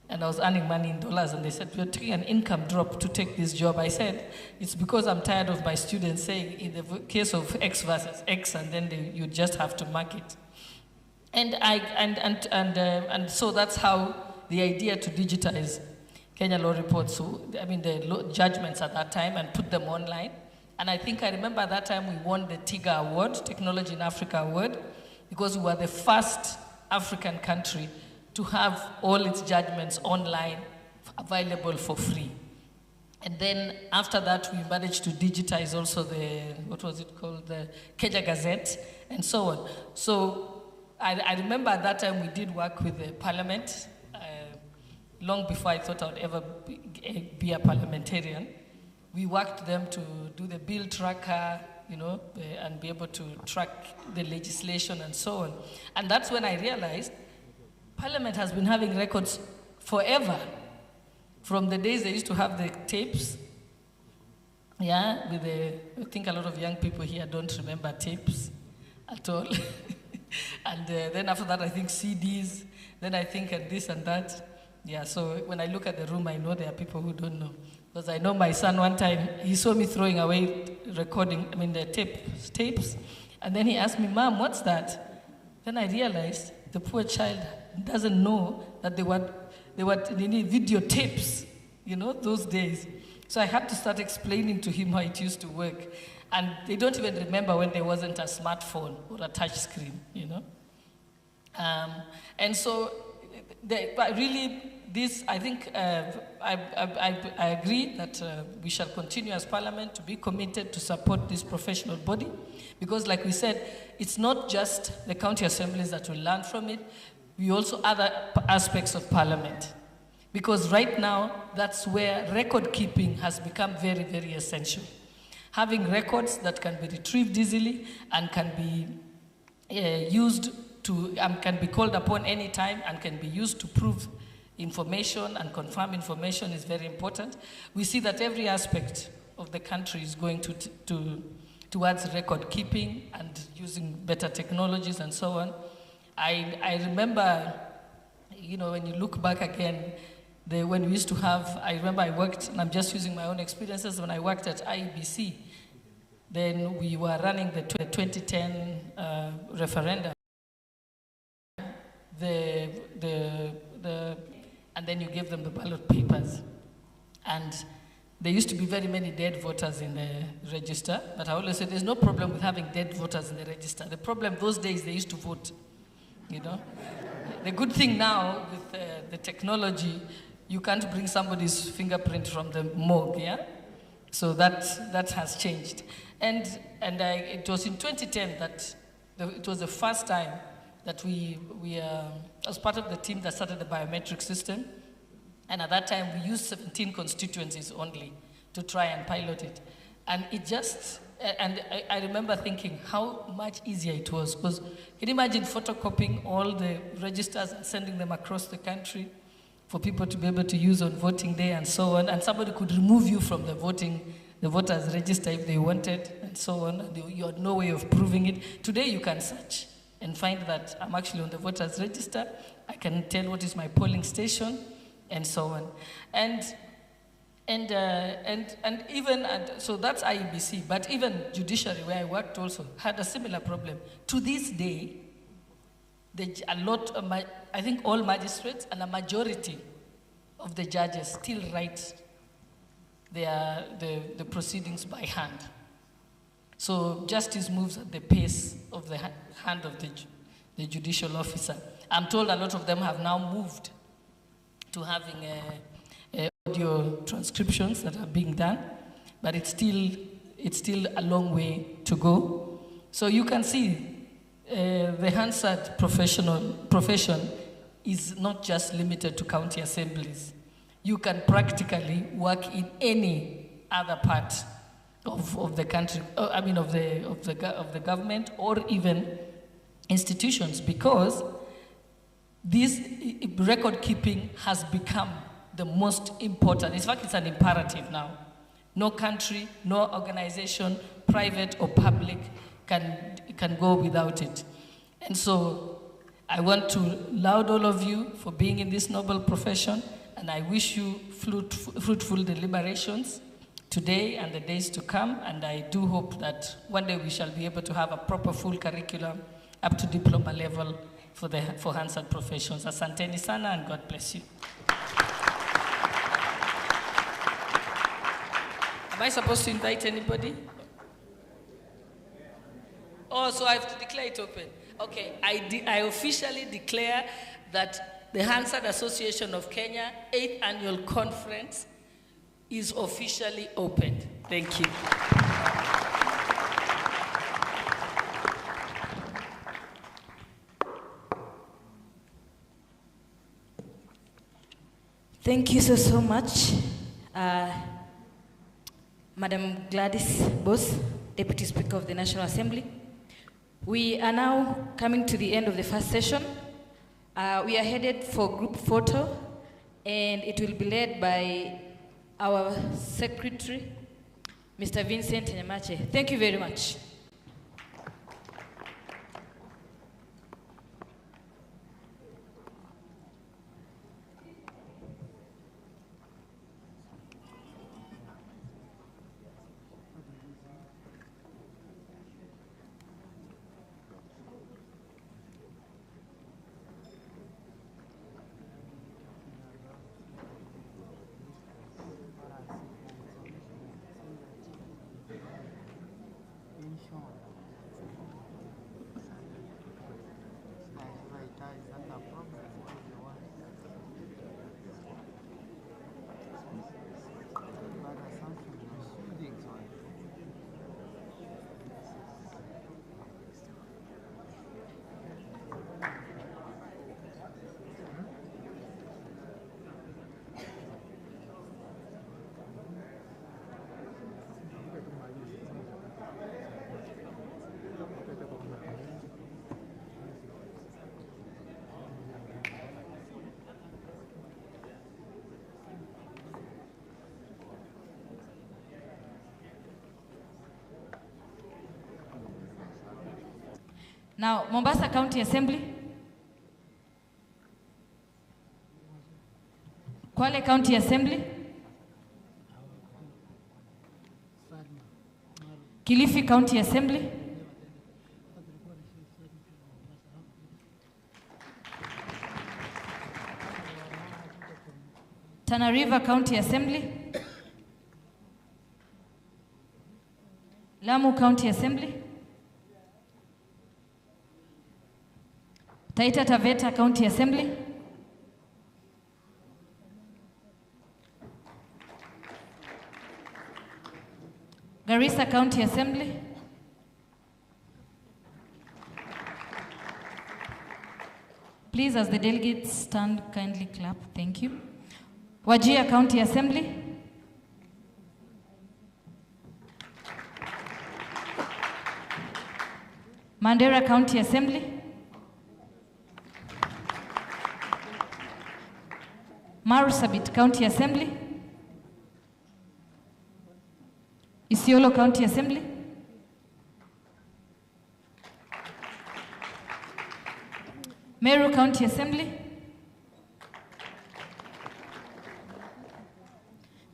and I was earning money in dollars, and they said, you're taking an income drop to take this job. I said, it's because I'm tired of my students saying, in the case of X versus X, and then you just have to mark it. And so that's how the idea to digitize Kenya law reports, the judgments at that time, and put them online. And I remember at that time we won the TIGA Award, Technology in Africa Award, because we were the first African country to have all its judgments online, available for free. And then after that, we managed to digitize also the Kenya Gazette, and so on. So I remember at that time we did work with the Parliament, long before I thought I would ever be a parliamentarian. We worked them to do the bill tracker, and be able to track the legislation and so on. And that's when I realized Parliament has been having records forever. From the days they used to have the tapes, I think a lot of young people here don't remember tapes at all. And then after that, I think CDs, then I think this and that. Yeah, so when I look at the room, I know there are people who don't know. Because I know my son one time, he saw me throwing away the tapes, and then he asked me, Mom, what's that? Then I realized the poor child doesn't know that they were videotapes, those days. So I had to start explaining to him how it used to work. And they don't even remember when there wasn't a smartphone or a touch screen, And so, but really, this, I think, I agree that we shall continue as Parliament to be committed to support this professional body, because like we said, it's not just the county assemblies that will learn from it, we also other aspects of Parliament. Because right now, that's where record keeping has become very, very essential. Having records that can be retrieved easily and can be used to, can be called upon any time and can be used to prove information and confirm information is very important. We see that every aspect of the country is going towards record keeping and using better technologies and so on. I remember, when you look back again, when we used to have, I remember I worked, and I'm just using my own experiences, when I worked at IEBC, then we were running the 2010 referendum. And then you give them the ballot papers. And there used to be very many dead voters in the register, but I always said there's no problem with having dead voters in the register. The problem those days, they used to vote, you know. The good thing now with the technology, you can't bring somebody's fingerprint from the morgue, yeah? So that has changed. And it was in 2010 that it was the first time that we as part of the team that started the biometric system, and at that time we used 17 constituencies only to try and pilot it. And it just, and I remember thinking how much easier it was, because can you imagine photocopying all the registers and sending them across the country for people to be able to use on voting day and so on, and somebody could remove you from the voters register if they wanted, and so on, and you had no way of proving it. Today you can search and find that I'm actually on the voters register. I can tell what is my polling station, and so on. So that's IEBC, but even judiciary, where I worked also, had a similar problem. To this day, I think all magistrates and a majority of the judges still write the proceedings by hand. So justice moves at the pace of the hand of the judicial officer. I'm told a lot of them have now moved to having audio transcriptions that are being done, but it's still a long way to go. So you can see the Hansard profession is not just limited to county assemblies. You can practically work in any other part of the country, I mean of the government or even institutions, because this record keeping has become the most important. In fact, it's an imperative now. No country, no organization, private or public, can go without it. And so I want to laud all of you for being in this noble profession, and I wish you fruitful deliberations today and the days to come, and I do hope that one day we shall be able to have a proper full curriculum up to diploma level for Hansard professions. Asanteni sana, and God bless you. Am I supposed to invite anybody? Oh, so I have to declare it open. Okay, I officially declare that the Hansard Association of Kenya 8th Annual Conference is officially opened. Thank you. Thank you so much, Madam Gladys Boss, Deputy Speaker of the National Assembly. We are now coming to the end of the first session. We are headed for group photo, and it will be led by our Secretary, Mr. Vincent Nyamache. Thank you very much. Now, Mombasa County Assembly, Kwale County Assembly, Kilifi County Assembly, Tana River County Assembly, Lamu County Assembly, Taita Taveta County Assembly, Garissa County Assembly, please, as the delegates stand, kindly clap. Thank you. Wajir County Assembly, Mandera County Assembly, Marsabit County Assembly, Isiolo County Assembly, Meru County Assembly,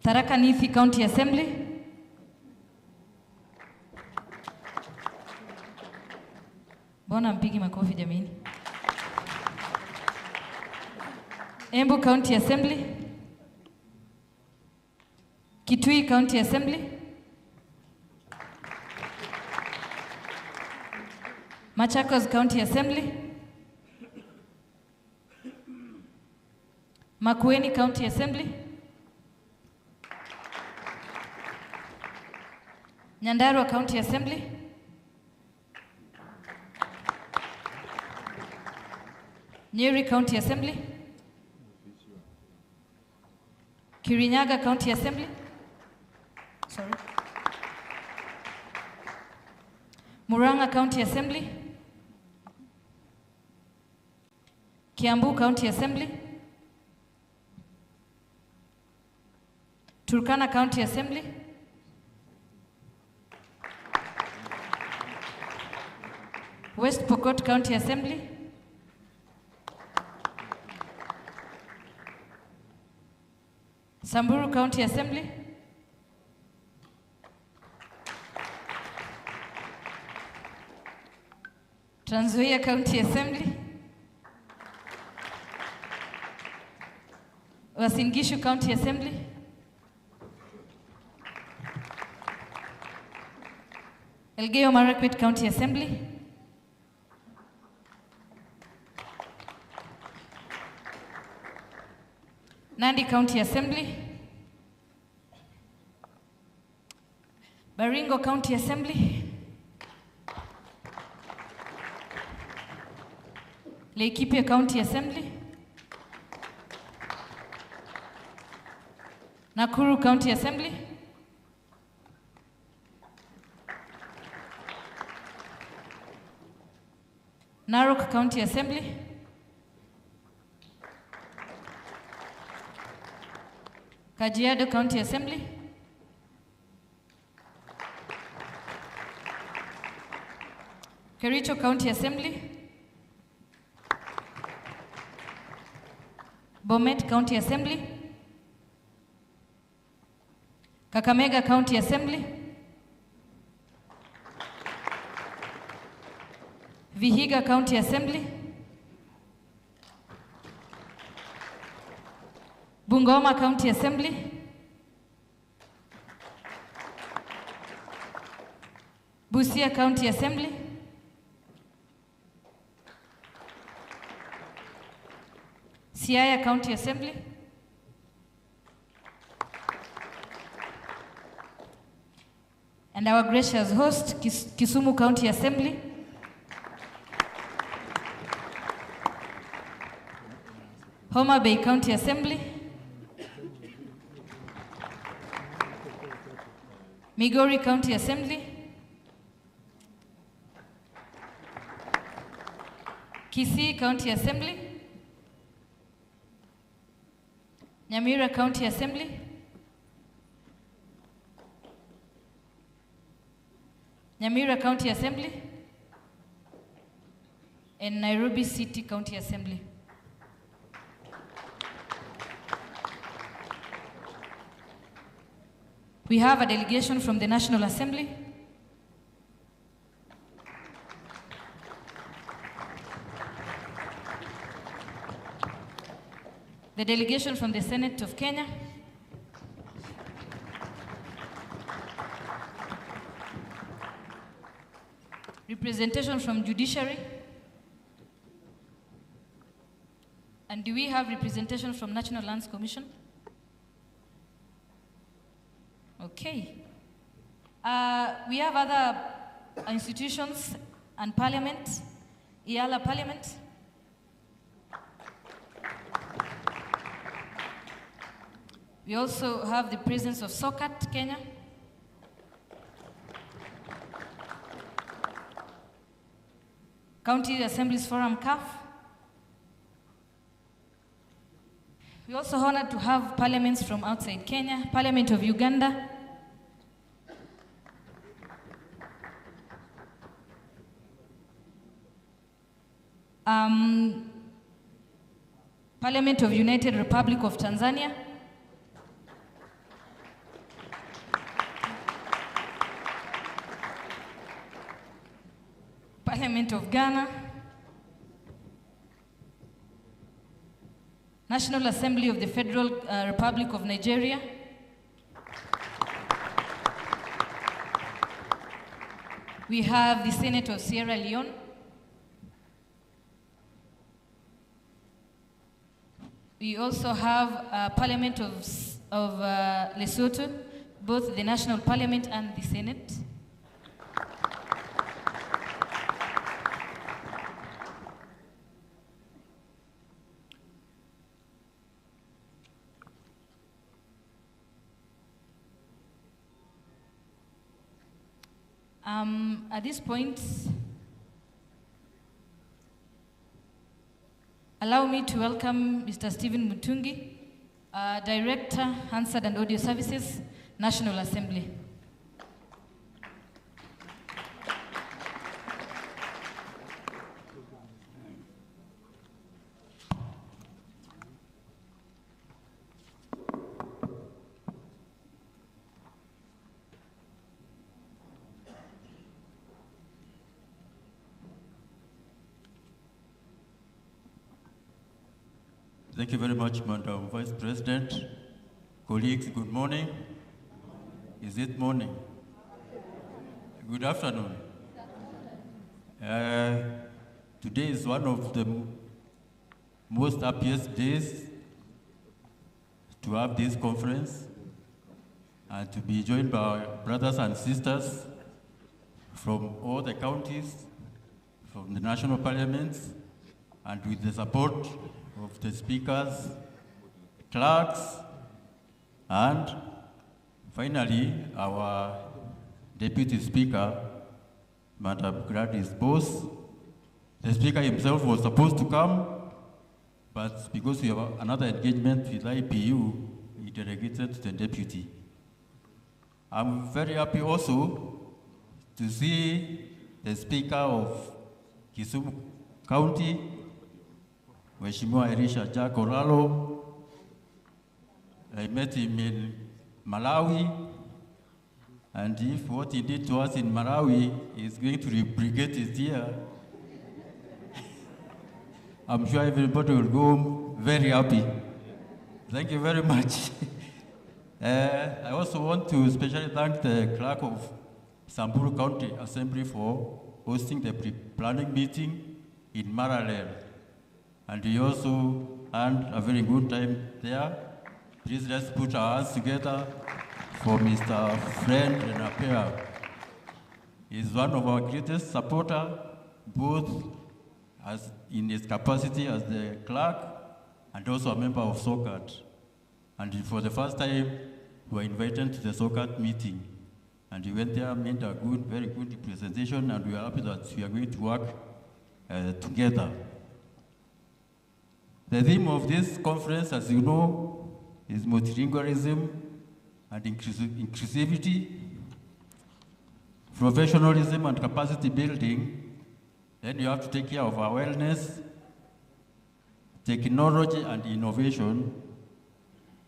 Tharaka Nithi County Assembly, Mbona mpigi makofi jamini? Embu County Assembly, Kitui County Assembly, Machakos County Assembly, Makueni County Assembly, Nyandarua County Assembly, Nyeri County Assembly, Kirinyaga County Assembly, sorry, Murang'a County Assembly, Kiambu County Assembly, Turkana County Assembly, West Pokot County Assembly, Samburu County Assembly, Trans Nzoia County Assembly, Uasin Gishu County Assembly, Elgeyo Marakwet County Assembly, Nandi County Assembly, Baringo County Assembly, Laikipia County Assembly, Nakuru County Assembly, Narok County Assembly, Kajiado County Assembly, Kericho County Assembly, Bomet County Assembly, Kakamega County Assembly, Vihiga County Assembly, Bungoma County Assembly, Busia County Assembly, Siaya County Assembly, and our gracious host, Kisumu County Assembly, Homa Bay County Assembly, Migori County Assembly, Kisii County Assembly, Nyamira County Assembly, Nyamira County Assembly, and Nairobi City County Assembly. We have a delegation from the National Assembly, the delegation from the Senate of Kenya, Representation from judiciary? And do we have representation from National Lands Commission? Okay. We have other institutions and parliament, IALA parliament. We also have the presence of SOCAT, Kenya. County Assemblies Forum, CAF. We're also honored to have parliaments from outside Kenya, Parliament of Uganda, Parliament of United Republic of Tanzania, Parliament of Ghana, National Assembly of the Federal Republic of Nigeria, we have the Senate of Sierra Leone, we also have Parliament of Lesotho, both the National Parliament and the Senate. At this point, allow me to welcome Mr. Stephen Mutungi, Director, Hansard and Audio Services, National Assembly. Thank you very much, Madam Vice President. Colleagues, good morning. Is it morning? Good afternoon. Today is one of the most happiest days to have this conference and to be joined by brothers and sisters from all the counties, from the national parliaments, and with the support of the speakers, clerks, and finally, our Deputy Speaker, Madam Gladys Boss. The Speaker himself was supposed to come, but because we have another engagement with IPU, he delegated to the Deputy. I'm very happy also to see the Speaker of Kisumu County, Mheshimiwa Elisha Jack Oralo. I met him in Malawi, and if what he did to us in Malawi is going to replicate it here, I'm sure everybody will go home very happy. Thank you very much. I also want to especially thank the Clerk of Samburu County Assembly for hosting the pre-planning meeting in Maralel. And we also had a very good time there. Please let's put our hands together for Mr. Friend Renapea. He's one of our greatest supporters, both as in his capacity as the clerk and also a member of SOCAT. And for the first time, we were invited to the SOCAT meeting. And we went there, made a very good presentation, and we are happy that we are going to work together. The theme of this conference, as you know, is multilingualism and inclusivity, professionalism and capacity building. Then you have to take care of our wellness, technology and innovation,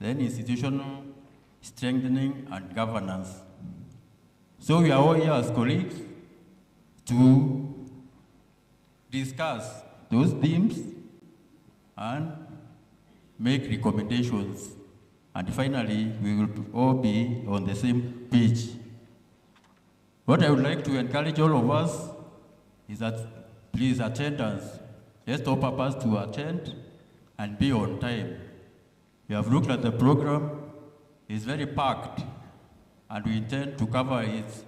then institutional strengthening and governance. So we are all here as colleagues to discuss those themes and make recommendations. And finally, we will all be on the same page. What I would like to encourage all of us is that please attendance. Let's all purpose to attend and be on time. We have looked at the program. It's very packed, and we intend to cover it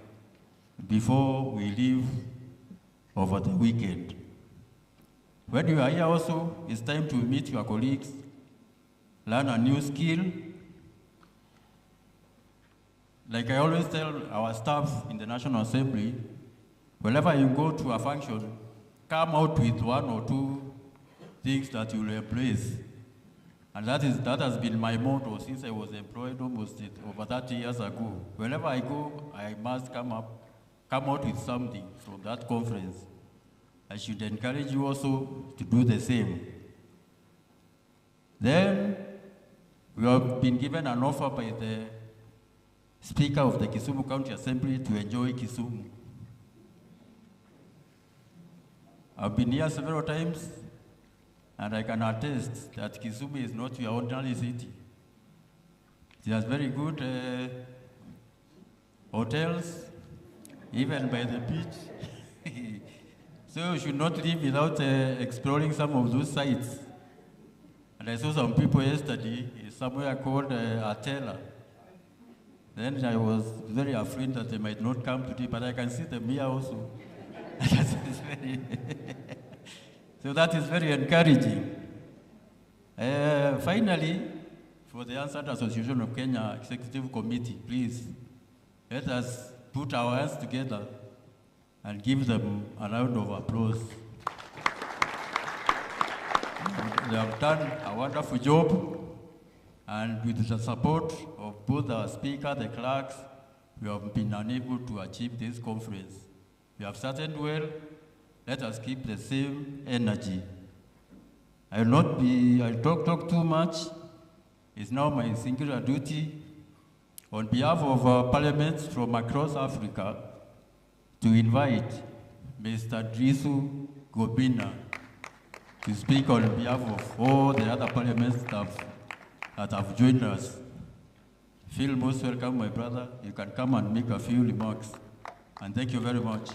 before we leave over the weekend. When you are here also, it's time to meet your colleagues, learn a new skill. Like I always tell our staff in the National Assembly, whenever you go to a function, come out with one or two things that you will embrace. And that has been my motto since I was employed almost over 30 years ago. Whenever I go, I must come out with something from that conference. I should encourage you also to do the same. Then, we have been given an offer by the Speaker of the Kisumu County Assembly to enjoy Kisumu. I've been here several times, and I can attest that Kisumu is not your ordinary city. It has very good hotels, even by the beach. So you should not leave without exploring some of those sites. And I saw some people yesterday somewhere called Atela. Then I was very afraid that they might not come today, but I can see them here also. So that is very encouraging. Finally, for the Hansard Association of Kenya Executive Committee, please, let us put our hands together and give them a round of applause. They have done a wonderful job, and with the support of both our speaker, the clerks, we have been unable to achieve this conference. We have started well. Let us keep the same energy. I will not talk too much. It's now my singular duty on behalf of parliaments from across Africa to invite Mr. Drisu Gobina to speak on behalf of all the other parliament staff that have joined us. Feel most welcome, my brother. You can come and make a few remarks. And thank you very much.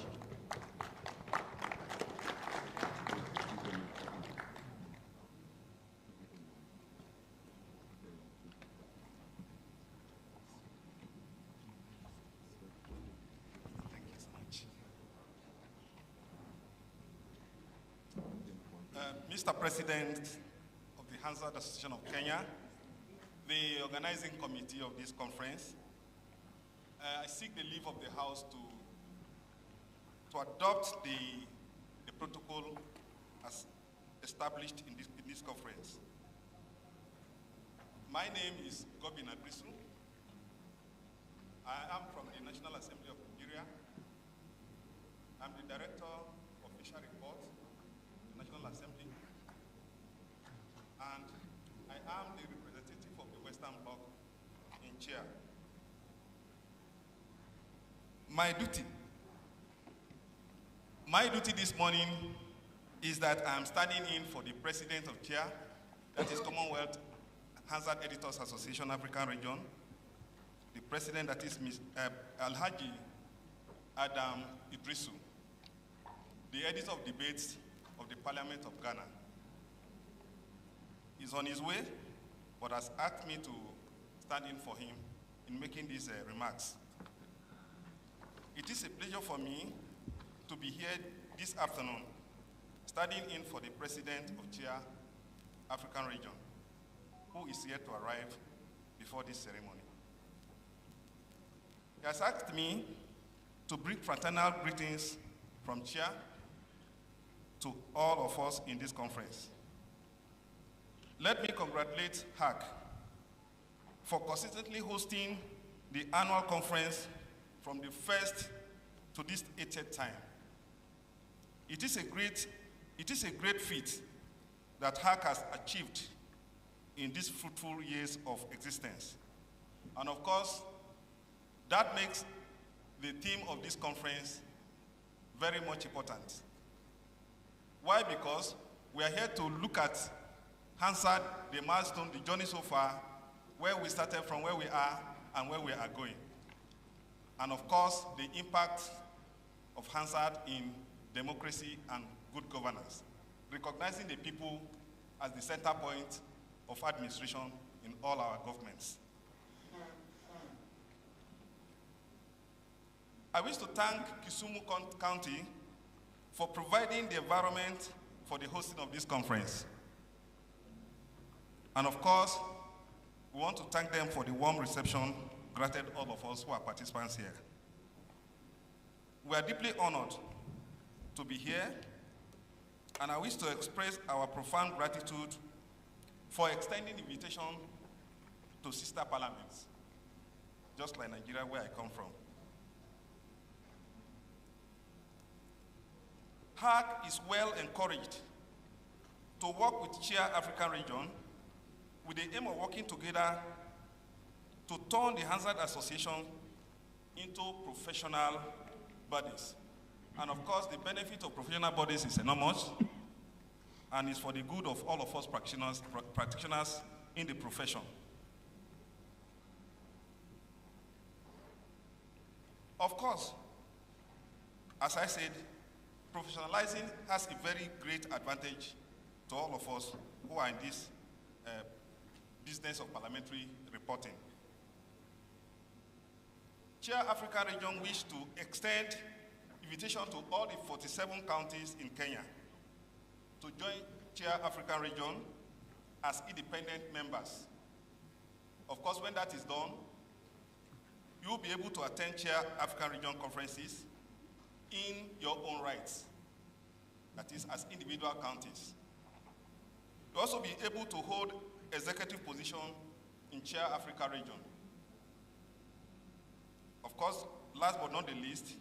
Mr. President of the Hansard Association of Kenya, the organizing committee of this conference, I seek the leave of the House to adopt the protocol as established in this conference. My name is Gobina Drisu. I am from the National Assembly of Nigeria. I'm the Director of Official Report, the National Assembly. And I am the representative of the Western Bloc in chair. My duty this morning is that I am standing in for the President of chair, that is Commonwealth Hansard Editors Association African Region, the President that is Alhaji Adam Idrisu, the editor of debates of the Parliament of Ghana. He's on his way, but has asked me to stand in for him in making these remarks. It is a pleasure for me to be here this afternoon, standing in for the President of Chair, African Region, who is yet to arrive before this ceremony. He has asked me to bring fraternal greetings from Chair to all of us in this conference. Let me congratulate HAC for consistently hosting the annual conference from the first to this 80th time. It is a great feat that HAC has achieved in these fruitful years of existence. And of course, that makes the theme of this conference very much important. Why? Because we are here to look at Hansard, the milestone, the journey so far, where we started from, where we are, and where we are going. And of course, the impact of Hansard in democracy, and good governance, recognizing the people as the center point of administration in all our governments. I wish to thank Kisumu County for providing the environment for the hosting of this conference. And of course, we want to thank them for the warm reception granted all of us who are participants here. We are deeply honored to be here, and I wish to express our profound gratitude for extending the invitation to sister parliaments, just like Nigeria, where I come from. HAC is well encouraged to work with Chair African Region with the aim of working together to turn the Hansard Association into professional bodies. And of course, the benefit of professional bodies is enormous, and is for the good of all of us practitioners in the profession. Of course, as I said, professionalizing has a very great advantage to all of us who are in this business of parliamentary reporting. Chair Africa Region wished to extend invitation to all the 47 counties in Kenya to join Chair African Region as independent members. Of course, when that is done, you will be able to attend Chair African Region conferences in your own rights, that is, as individual counties. You'll also be able to hold executive position in Chair Africa Region. Of course, last but not the least,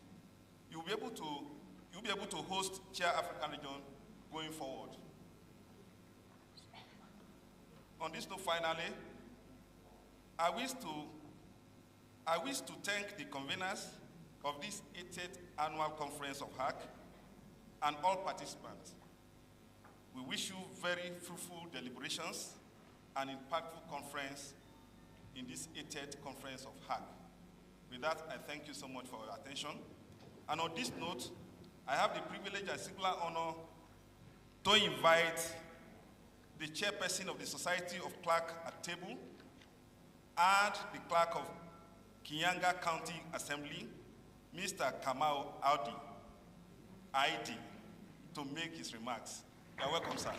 you'll be able to host Chair African Region going forward. On this note, finally, I wish to thank the conveners of this 80th annual conference of HAC and all participants. We wish you very fruitful deliberations and impactful conference in this 80th conference of HAC. With that, I thank you so much for your attention. And on this note, I have the privilege and singular honor to invite the chairperson of the Society of Clerk at table and the clerk of Kinyanga County Assembly, Mr. Kamau Audi, ID, to make his remarks. You're welcome, sir.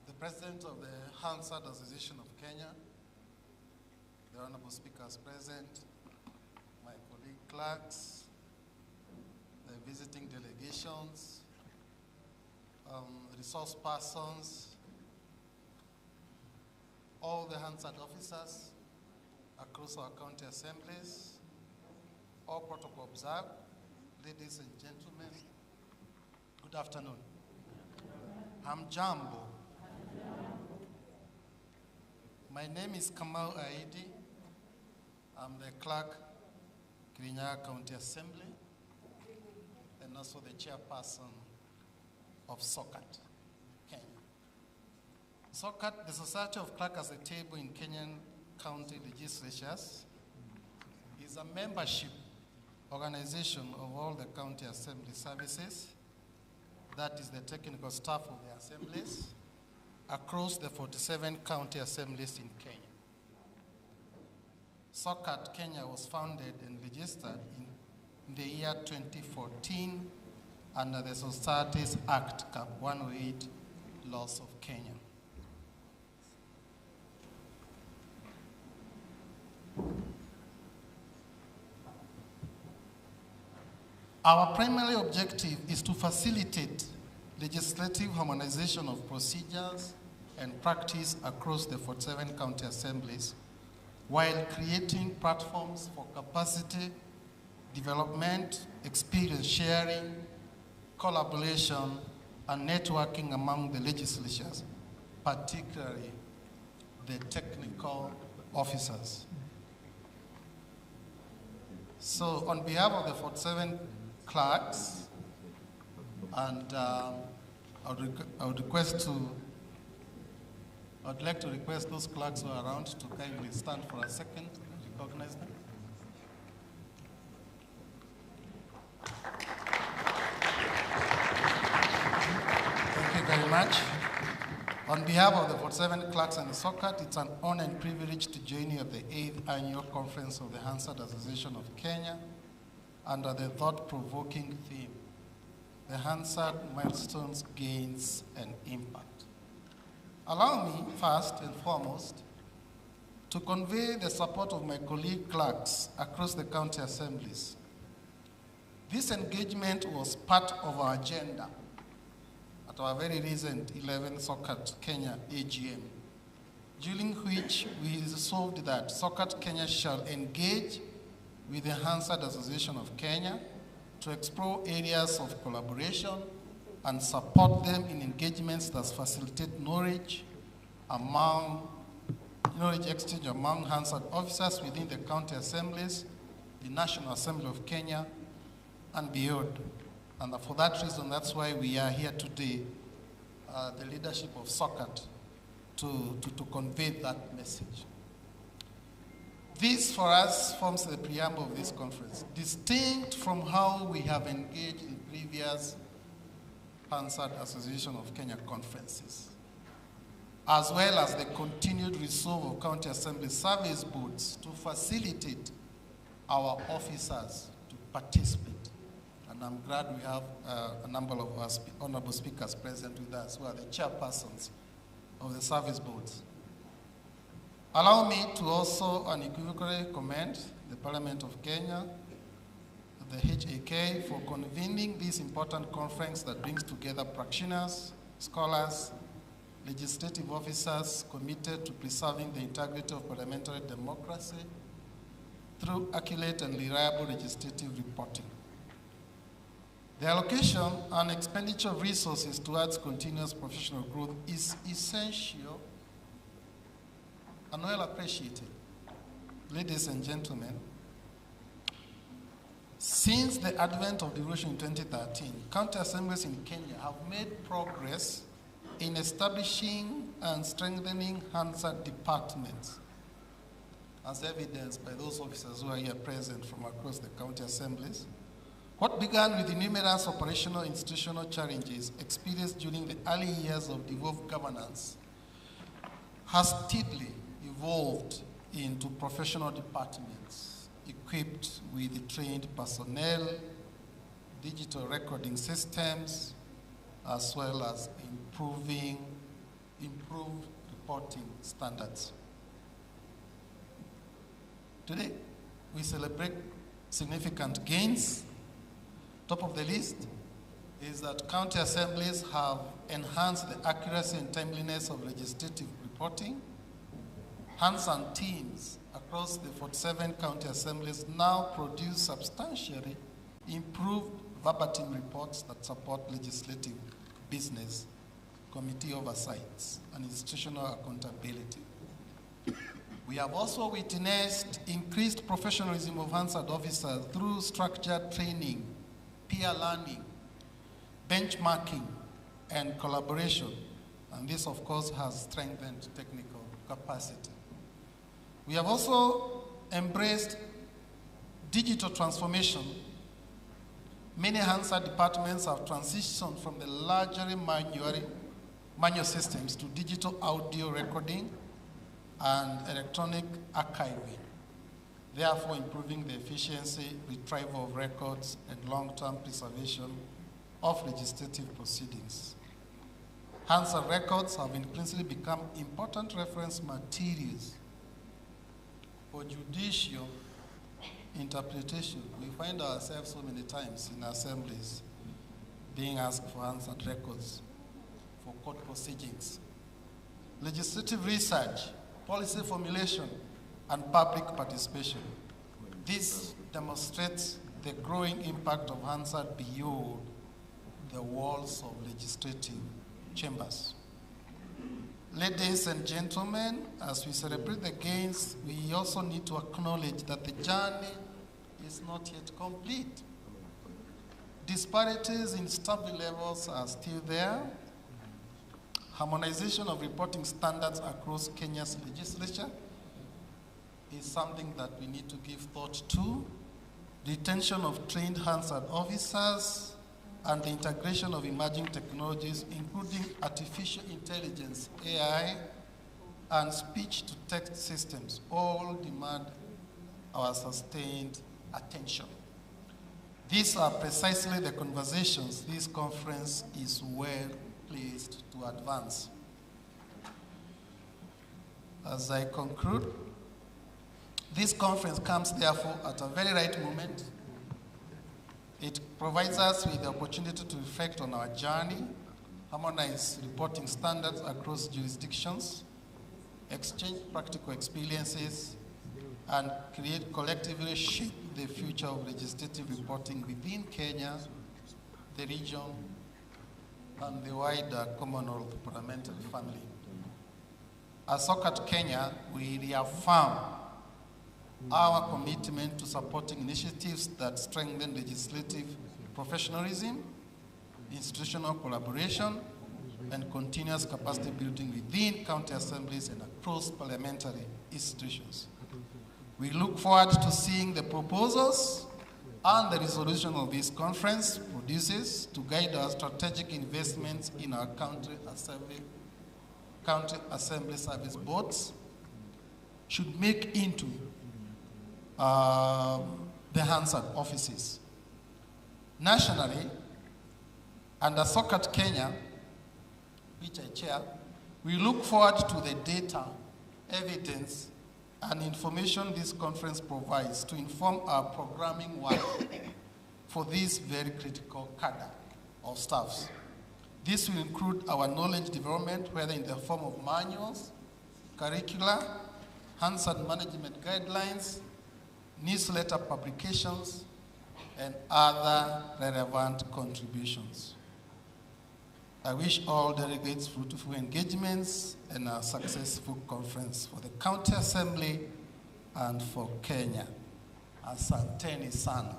The President of the Hansard Association of Kenya, the Honorable Speakers present, my colleague clerks, the visiting delegations, resource persons, all the Hansard officers across our county assemblies, all protocol observed, ladies and gentlemen, good afternoon. Hamjambo. My name is Kamau Aidi. I'm the clerk, Kirinyaga County Assembly, and also the chairperson of SOCAT, Kenya. SOCAT, the Society of Clerks at Table in Kenyan County Legislatures, is a membership organization of all the county assembly services, that is the technical staff of the assemblies, across the 47 county assemblies in Kenya. SOCAT Kenya was founded and registered in the year 2014 under the Societies Act, Cap 108, laws of Kenya. Our primary objective is to facilitate legislative harmonization of procedures and practice across the 47 county assemblies, while creating platforms for capacity development, experience sharing, collaboration, and networking among the legislatures, particularly the technical officers. So on behalf of the 47 clerks, and I would like to request those clerks who are around to kindly stand for a second and recognize them. Thank you very much. On behalf of the 47 clerks and the SOCAT, it's an honor and privilege to join you at the 8th Annual Conference of the Hansard Association of Kenya under the thought-provoking theme, the Hansard Milestones, Gains, and Impact. Allow me, first and foremost, to convey the support of my colleague clerks across the county assemblies. This engagement was part of our agenda at our very recent 11th SOCAT Kenya AGM, during which we resolved that SOCAT Kenya shall engage with the Hansard Association of Kenya to explore areas of collaboration and support them in engagements that facilitate knowledge exchange among Hansard officers within the county assemblies, the National Assembly of Kenya, and beyond. And for that reason, that's why we are here today, the leadership of SOCAT, to convey that message. This, for us, forms the preamble of this conference, distinct from how we have engaged in previous Hansard Association of Kenya conferences, as well as the continued resolve of county assembly service boards to facilitate our officers to participate. And I'm glad we have a number of our honorable speakers present with us who are the chairpersons of the service boards. Allow me to also unequivocally commend the Parliament of Kenya, the HAK, for convening this important conference that brings together practitioners, scholars, legislative officers committed to preserving the integrity of parliamentary democracy through accurate and reliable legislative reporting. The allocation and expenditure of resources towards continuous professional growth is essential and well appreciated. Ladies and gentlemen, since the advent of devolution in 2013, county assemblies in Kenya have made progress in establishing and strengthening Hansard departments, as evidenced by those officers who are here present from across the county assemblies. What began with the numerous operational institutional challenges experienced during the early years of devolved governance has steadily evolved into professional departments equipped with trained personnel, digital recording systems, as well as improved reporting standards. Today, we celebrate significant gains. Top of the list is that county assemblies have enhanced the accuracy and timeliness of legislative reporting. Hansard teams across the 47 county assemblies now produce substantially improved verbatim reports that support legislative, business, committee oversights, and institutional accountability. We have also witnessed increased professionalism of Hansard officers through structured training, peer learning, benchmarking, and collaboration. And this, of course, has strengthened technical capacity. We have also embraced digital transformation. Many Hansard departments have transitioned from the largely manual systems to digital audio recording and electronic archiving, therefore improving the efficiency, retrieval of records, and long-term preservation of legislative proceedings. Hansard records have increasingly become important reference materials for judicial interpretation. We find ourselves so many times in assemblies being asked for Hansard records for court proceedings. Legislative research, policy formulation, and public participation. This demonstrates the growing impact of Hansard beyond the walls of legislative chambers. Ladies and gentlemen, as we celebrate the gains, we also need to acknowledge that the journey is not yet complete. Disparities in staffing levels are still there. Harmonization of reporting standards across Kenya's legislature is something that we need to give thought to. Retention of trained Hansard officers and the integration of emerging technologies, including artificial intelligence, AI, and speech-to-text systems, all demand our sustained attention. These are precisely the conversations this conference is well placed to advance. As I conclude, this conference comes therefore at a very right moment. It provides us with the opportunity to reflect on our journey, harmonize reporting standards across jurisdictions, exchange practical experiences, and collectively shape the future of legislative reporting within Kenya, the region, and the wider Commonwealth parliamentary family. As SOCAT Kenya, we reaffirm our commitment to supporting initiatives that strengthen legislative professionalism, institutional collaboration, and continuous capacity building within county assemblies and across parliamentary institutions. We look forward to seeing the proposals and the resolution of this conference produces to guide our strategic investments in our county assembly service boards should make into the Hansard offices. Nationally, under SOCAT Kenya, which I chair, we look forward to the data, evidence, and information this conference provides to inform our programming work for this very critical cadre of staffs. This will include our knowledge development, whether in the form of manuals, curricula, Hansard management guidelines, newsletter publications, and other relevant contributions. I wish all delegates fruitful engagements and a successful conference for the County Assembly and for Kenya. Asanteni sana.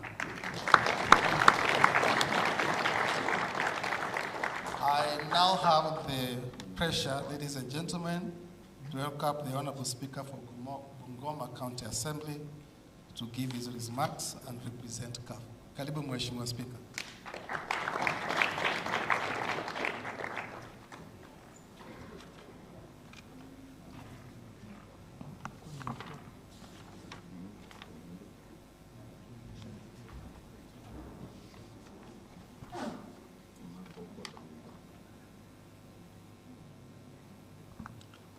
I now have the pleasure, ladies and gentlemen, to welcome the Honorable Speaker for Bungoma County Assembly to give his remarks and represent CAF. Karibu Mheshimiwa Speaker.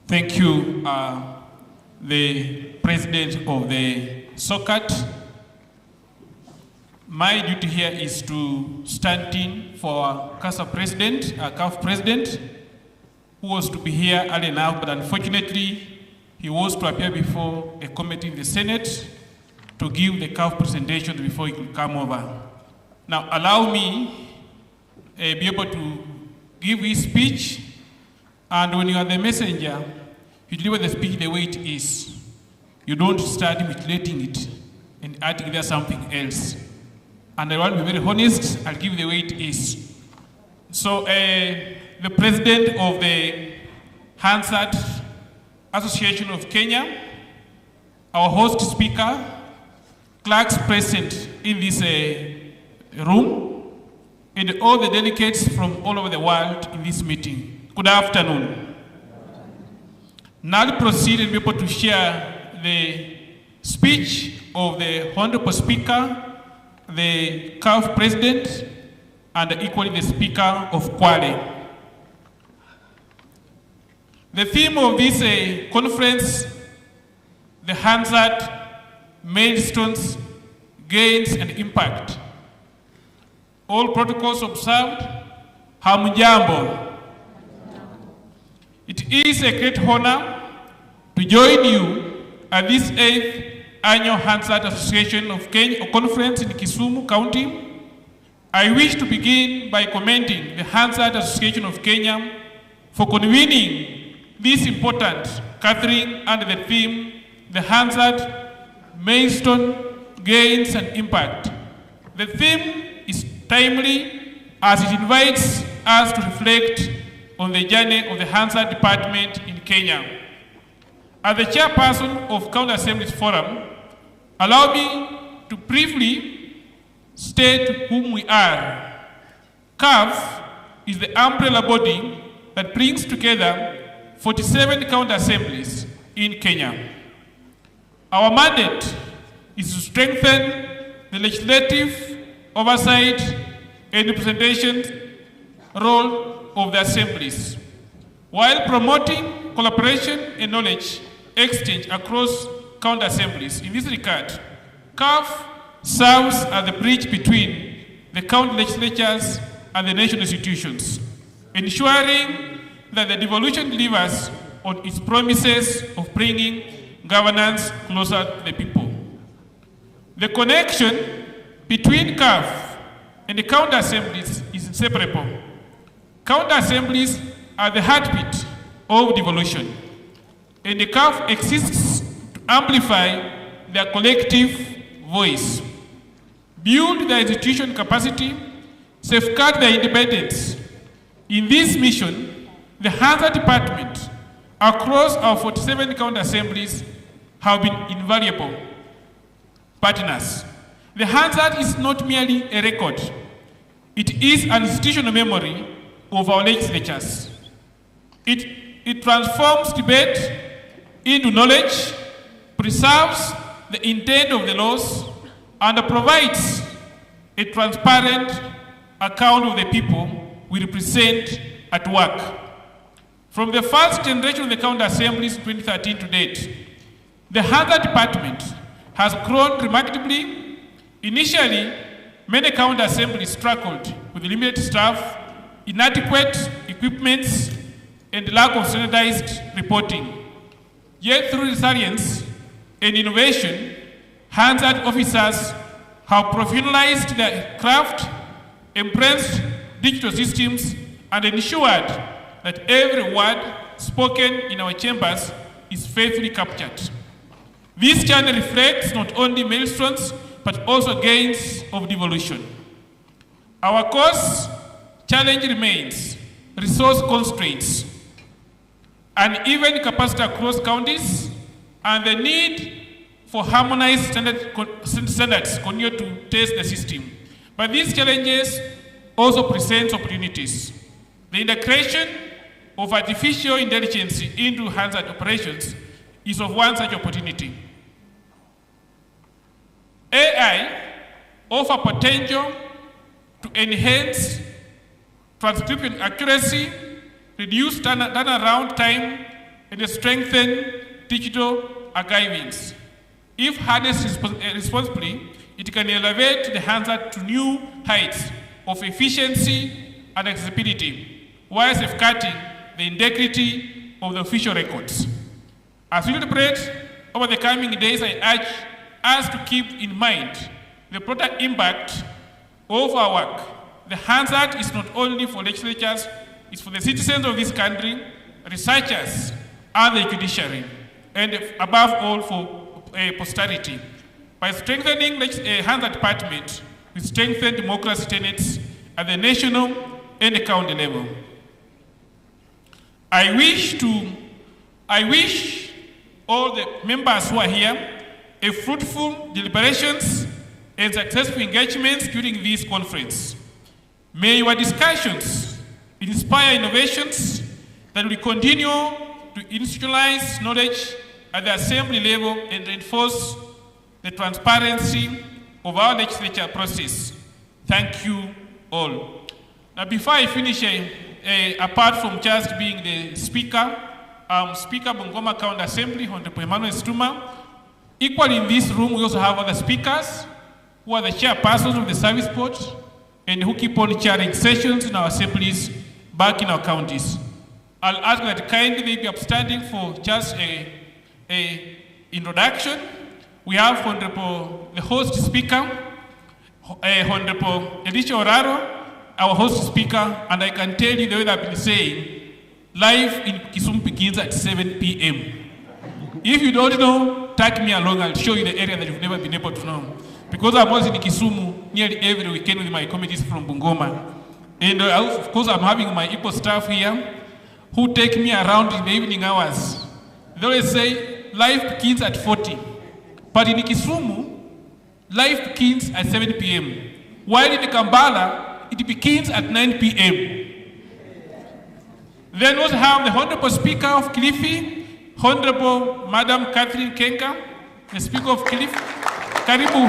Thank you, the President of the SOCAT. My duty here is to stand in for our CAF President, who was to be here early enough, but unfortunately, he was to appear before a committee in the Senate to give the CAF presentation before he could come over. Now, allow me be able to give his speech, and when you are the messenger, you deliver the speech the way it is. You don't start mutilating it and adding there something else. And I want to be very honest, I'll give the way it is. So the President of the Hansard Association of Kenya, our host speaker, clerks present in this room, and all the delegates from all over the world in this meeting. Good afternoon. Now I'll proceed and be able to share the speech of the Honorable Speaker, the CAF President, and equally the Speaker of Kwale. The theme of this conference, the Hansard, Milestones, Gains and Impact. All protocols observed, hamjambo. It is a great honor to join you at this 8th Annual Hansard Association of Kenya Conference in Kisumu County. I wish to begin by commending the Hansard Association of Kenya for convening this important gathering under the theme, the Hansard, Milestone, gains, and impact. The theme is timely as it invites us to reflect on the journey of the Hansard department in Kenya. As the chairperson of County Assemblies Forum, allow me to briefly state whom we are. CAF is the umbrella body that brings together 47 county assemblies in Kenya. Our mandate is to strengthen the legislative oversight and representation role of the assemblies, while promoting collaboration and knowledge exchange across county assemblies. In this regard, CAF serves as the bridge between the county legislatures and the national institutions, ensuring that the devolution delivers on its promises of bringing governance closer to the people. The connection between CAF and the county assemblies is inseparable. County assemblies are the heartbeat of devolution, and the CAF exists to amplify their collective voice, build their institution capacity, safeguard their independence. In this mission, the Hansard department across our 47 county assemblies have been invaluable partners. The Hansard is not merely a record. It is an institutional memory of our legislatures. It transforms debate into knowledge, preserves the intent of the laws, and provides a transparent account of the people we represent at work. From the first generation of the county assemblies in 2013 to date, the Hansard department has grown remarkably. Initially, many county assemblies struggled with limited staff, inadequate equipments, and lack of standardized reporting. Yet through resilience and innovation, Hansard officers have professionalized their craft, embraced digital systems, and ensured that every word spoken in our chambers is faithfully captured. This journey reflects not only milestones, but also gains of devolution. Our course challenge remains resource constraints, uneven capacity across counties, and the need for harmonized standards continue to test the system. But these challenges also present opportunities. The integration of artificial intelligence into Hansard operations is of one such opportunity. AI offers potential to enhance transcription accuracy, reduce turnaround time, and strengthen digital archivings. If harnessed responsibly, it can elevate the Hansard to new heights of efficiency and accessibility, while safeguarding the integrity of the official records. As we deliberate over the coming days, I urge us to keep in mind the broader impact of our work. The Hansard is not only for legislatures, it's for the citizens of this country, researchers, and the judiciary, and above all for posterity. By strengthening the Hansard department, we strengthen democracy tenets at the national and the county level. I wish all the members who are here a fruitful deliberations and successful engagements during this conference. May your discussions inspire innovations that will continue to institutionalize knowledge at the assembly level and reinforce the transparency of our legislature process. Thank you all. Now, before I finish, apart from just being the speaker, Speaker Bungoma County Assembly, Honorable Emmanuel Stuma. Equally in this room, we also have other speakers who are the chairpersons of the service board and who keep on chairing sessions in our assemblies back in our counties. I'll ask that kindly they be upstanding for just a introduction. We have Honorable, the host speaker, Honorable Elisha Oraro, our host speaker, and I can tell you the way that I've been saying, live in Kisumu begins at 7 p.m. If you don't know, tag me along. I'll show you the area that you've never been able to know. Because I was in Kisumu nearly every weekend with my committees from Bungoma. And of course, I'm having my Igbo staff here who take me around in the evening hours. They always say, life begins at 40. But in Kisumu, life begins at 7 p.m. While in Kampala, it begins at 9 p.m. Then we also have the Honorable Speaker of Kilifi, Honorable Madam Catherine Kenka, the Speaker of Kilifi. Karibu.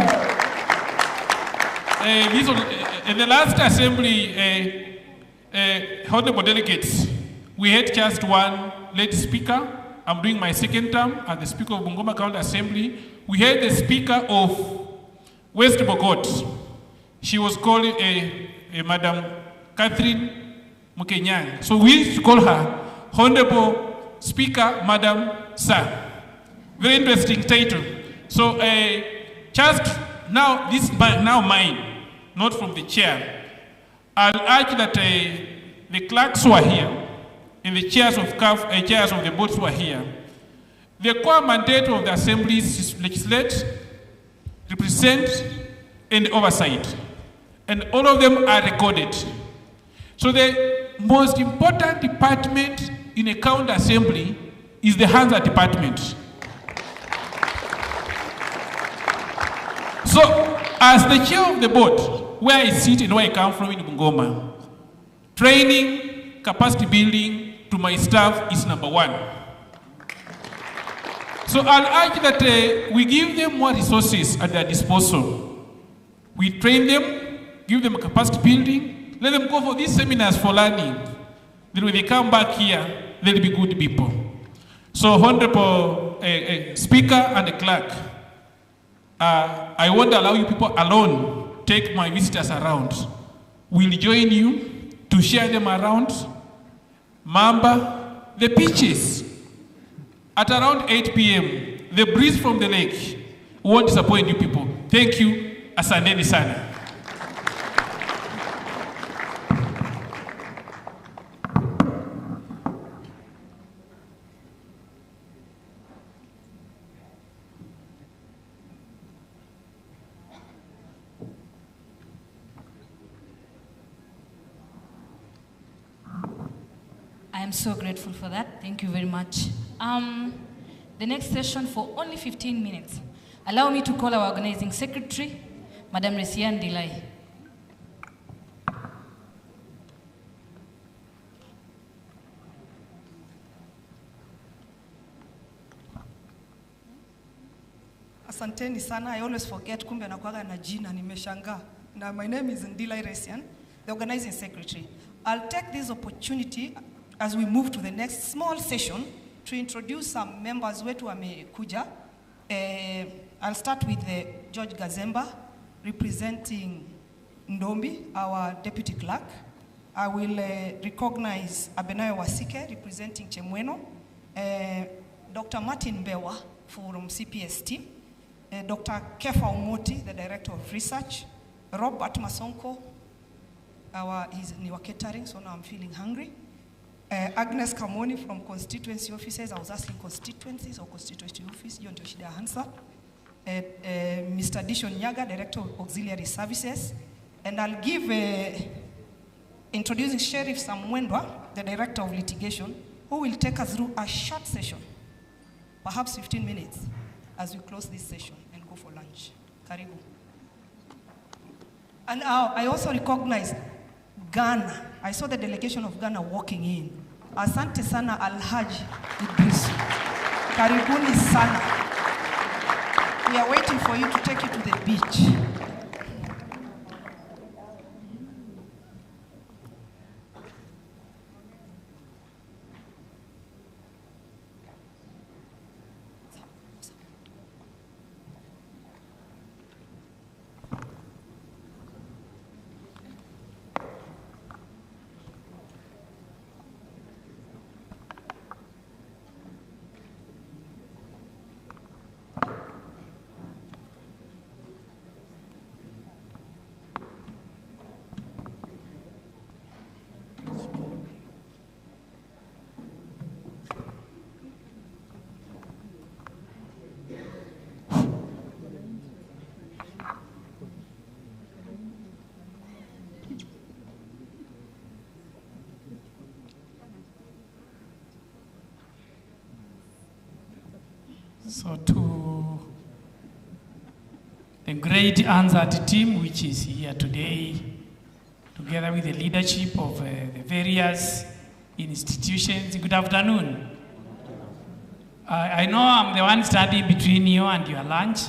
In the last assembly, Honorable Delegates, we had just one lady speaker. I'm doing my second term as the Speaker of Bungoma County Assembly. We had the Speaker of West Pokot. She was called Madam Catherine Mukenyang. So we used to call her Honorable Speaker, Madam Sir. Very interesting title. So just now, this is now mine, not from the chair. I'll urge that the clerks who are here and the chairs of chairs of the boards who are here, the core mandate of the assembly is to legislate, represent, and oversight. And all of them are recorded. So the most important department in a county assembly is the Hansard department. So, as the chair of the board, where I sit and where I come from in Bungoma, training, capacity building to my staff is number one. So I'll urge that we give them more resources at their disposal. We train them, give them capacity building, let them go for these seminars for learning. Then when they come back here, they'll be good people. So Honorable Speaker and the Clerk, I won't allow you people alone take my visitors around. We'll join you to share them around. Mamba, the beaches. At around 8 p.m., the breeze from the lake won't disappoint you people. Thank you. Asanteni sana. I am so grateful for that. Thank you very much. The next session for only 15 minutes. Allow me to call our organizing secretary, Madam Resian Dilai. Asanteni sana. I always forget kumbe nakuaga na jina nimeshanga. Now my name is Ndilai Resian, the organizing secretary. I'll take this opportunity as we move to the next small session to introduce some members wetu wamekuja. I'll start with George Gazemba, representing Ndombi, our deputy clerk. I will recognize Abenayo Wasike, representing Chemweno, Dr. Martin Bewa from CPS team, Dr. Kefa Umoti, the director of research, Robert Masonko, he's in our catering, so now I'm feeling hungry. Agnes Kamoni from constituency offices. I was asking constituencies or constituency office. John Toshida Hansard. Mr. Dishon Nyaga, Director of Auxiliary Services. And I'll give, introducing Sheriff Samwendwa, the Director of Litigation, who will take us through a short session, perhaps 15 minutes, as we close this session and go for lunch. Karibu. And I also recognize Ghana. I saw the delegation of Ghana walking in. Asante sana Alhaji Idrisu. Karibuni sana. We are waiting for you to take you to the beach. So to the great Hansard team, which is here today, together with the leadership of the various institutions, good afternoon. I know I'm the one standing between you and your lunch,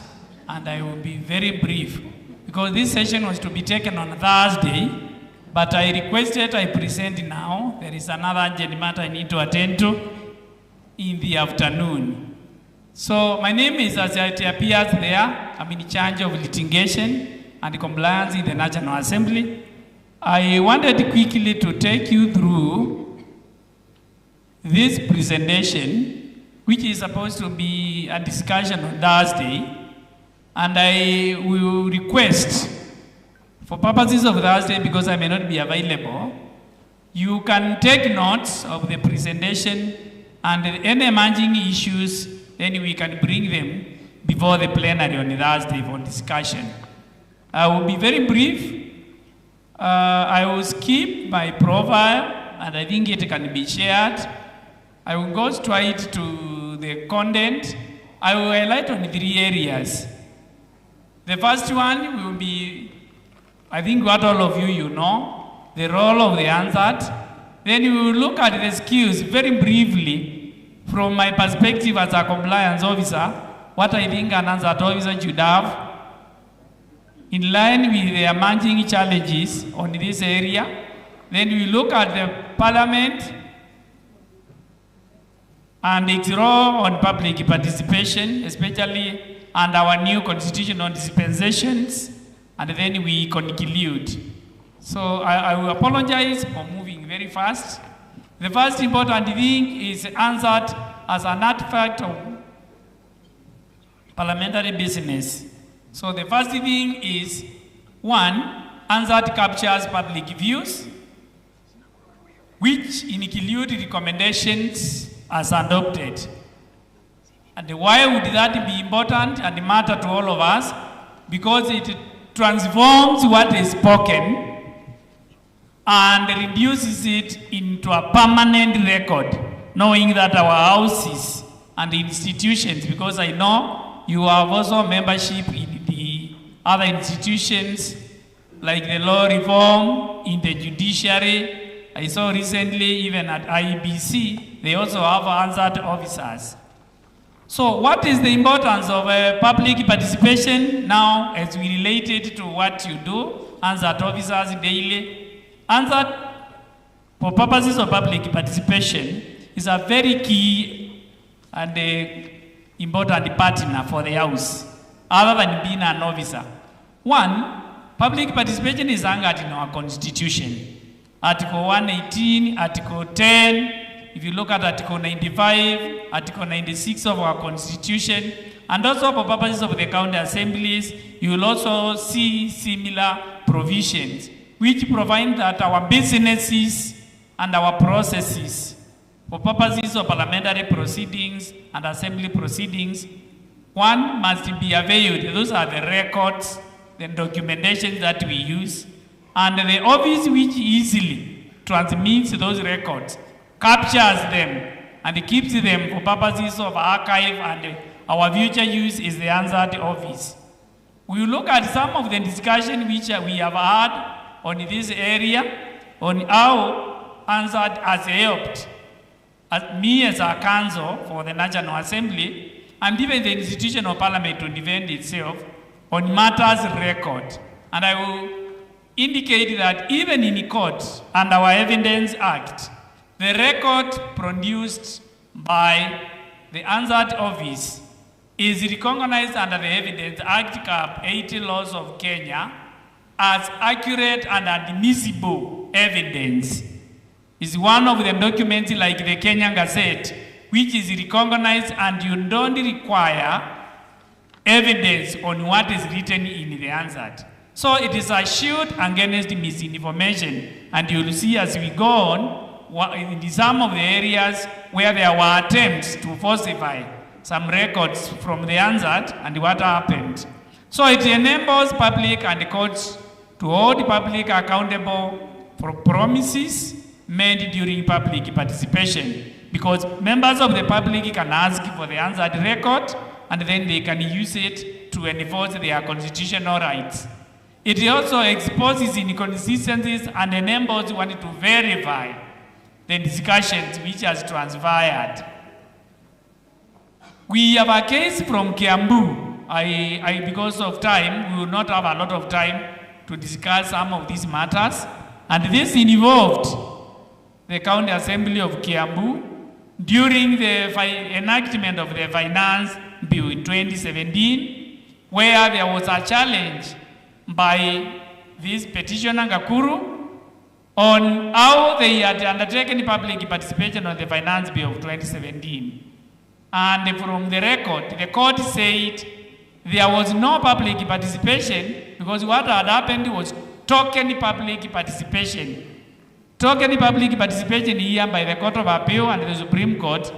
and I will be very brief, because this session was to be taken on Thursday, but I requested I present now. There is another urgent matter I need to attend to in the afternoon. So my name is, as it appears there, I'm in charge of litigation and compliance in the National Assembly. I wanted quickly to take you through this presentation, which is supposed to be a discussion on Thursday, and I will request, for purposes of Thursday, because I may not be available, you can take notes of the presentation and any emerging issues, then we can bring them before the plenary on Thursday for discussion. I will be very brief. I will skip my profile, and I think it can be shared. I will go straight to the content. I will highlight on 3 areas. The first one will be, I think what all of you know, the role of the Hansard. Then we will look at the skills very briefly from my perspective as a compliance officer, what I think an Hansard officer should have in line with the emerging challenges on this area. Then we look at the Parliament and its role on public participation, especially and our new constitutional dispensations, and then we conclude. So I will apologize for moving very fast. The first important thing is Hansard as an artifact of parliamentary business. So the first thing is, 1, Hansard captures public views, which include recommendations as adopted. And why would that be important and matter to all of us? Because it transforms what is spoken and reduces it into a permanent record, knowing that our houses and institutions, because I know you have also membership in the other institutions, like the law reform, in the judiciary. I saw recently, even at IEBC, they also have Hansard officers. So what is the importance of public participation now as we relate it to what you do, Hansard officers daily? Hansard, for purposes of public participation, is a very key and important partner for the House, other than being an officer. 1, public participation is anchored in our Constitution. Article 118, Article 10, if you look at Article 95, Article 96 of our Constitution, and also for purposes of the county assemblies, you will also see similar provisions, which provide that our businesses and our processes, for purposes of parliamentary proceedings and assembly proceedings, 1 must be availed. Those are the records, the documentation that we use, and the office which easily transmits those records, captures them, and keeps them for purposes of archive, and our future use is the Hansard office. We will look at some of the discussion which we have had on this area, on how Hansard has helped me as a counsel for the National Assembly, and even the institution of Parliament to defend itself on matters record. And I will indicate that even in court and our Evidence Act, the record produced by the Hansard office is recognized under the Evidence Act Cap 80 laws of Kenya as accurate and admissible evidence. Is one of the documents like the Kenyan Gazette, which is recognized, and you don't require evidence on what is written in the Hansard. So it is a shield against misinformation, and you'll see as we go on, in some of the areas where there were attempts to falsify some records from the Hansard and what happened. So it enables public and courts to hold the public accountable for promises made during public participation, because members of the public can ask for the Hansard record, and then they can use it to enforce their constitutional rights. It also exposes inconsistencies and enables one to verify the discussions which has transpired. We have a case from Kiambu. Because of time, we will not have a lot of time to discuss some of these matters. And this involved the County Assembly of Kiambu during the enactment of the Finance Bill in 2017, where there was a challenge by this petitioner Ngakuru on how they had undertaken public participation on the Finance Bill of 2017. And from the record, the court said there was no public participation because what had happened was token public participation. Token public participation here by the Court of Appeal and the Supreme Court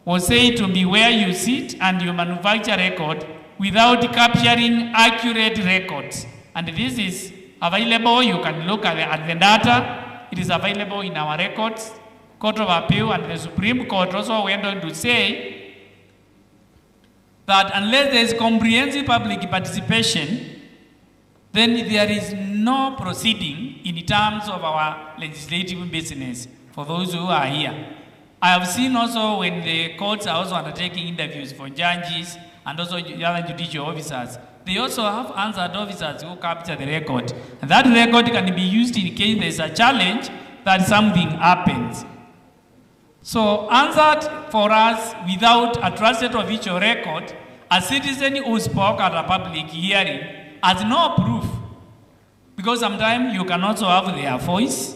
was said to be where you sit and you manufacture record without capturing accurate records. And this is available. You can look at the data. It is available in our records. Court of Appeal and the Supreme Court also went on to say that unless there is comprehensive public participation, then there is no proceeding in terms of our legislative business for those who are here. I have seen also when the courts are also undertaking interviews for judges and also other judicial officers, they also have Hansard officers who capture the record. And that record can be used in case there is a challenge that something happens. So Hansard for us, without a trusted official record, a citizen who spoke at a public hearing has no proof. Because sometimes you can also have their voice.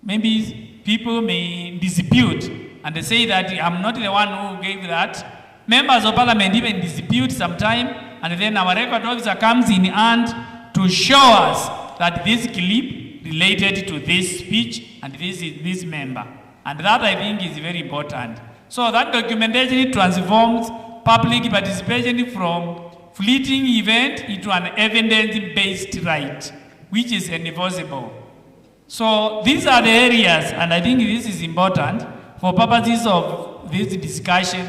Maybe people may dispute and they say that I'm not the one who gave that. Members of parliament even dispute sometimes, and then our record officer comes in hand to show us that this clip related to this speech and this is this member. And that I think is very important. So that documentation transforms public participation from fleeting event into an evidence-based right, which is enforceable. So these are the areas, and I think this is important for purposes of this discussion.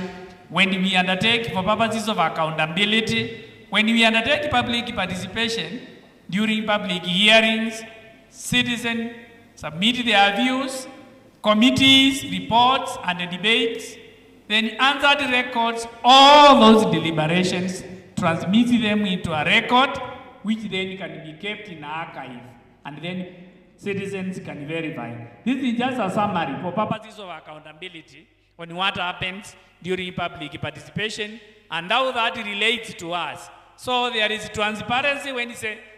When we undertake, for purposes of accountability, when we undertake public participation during public hearings, citizens submit their views, committees, reports, and debates, then Hansard records all those deliberations, transmits them into a record, which then can be kept in an archive, and then citizens can verify. This is just a summary for purposes of accountability on what happens during public participation and how that relates to us. So there is transparency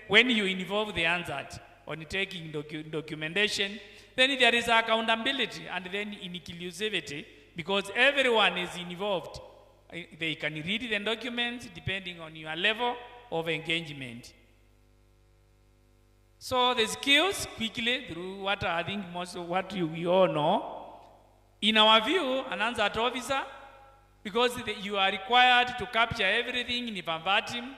when you involve the Hansard on taking documentation. Then there is accountability and then inclusivity, because everyone is involved. They can read the documents depending on your level of engagement. So the skills, quickly, through what I think most of what we all know. In our view, an Hansard officer, because you are required to capture everything in verbatim,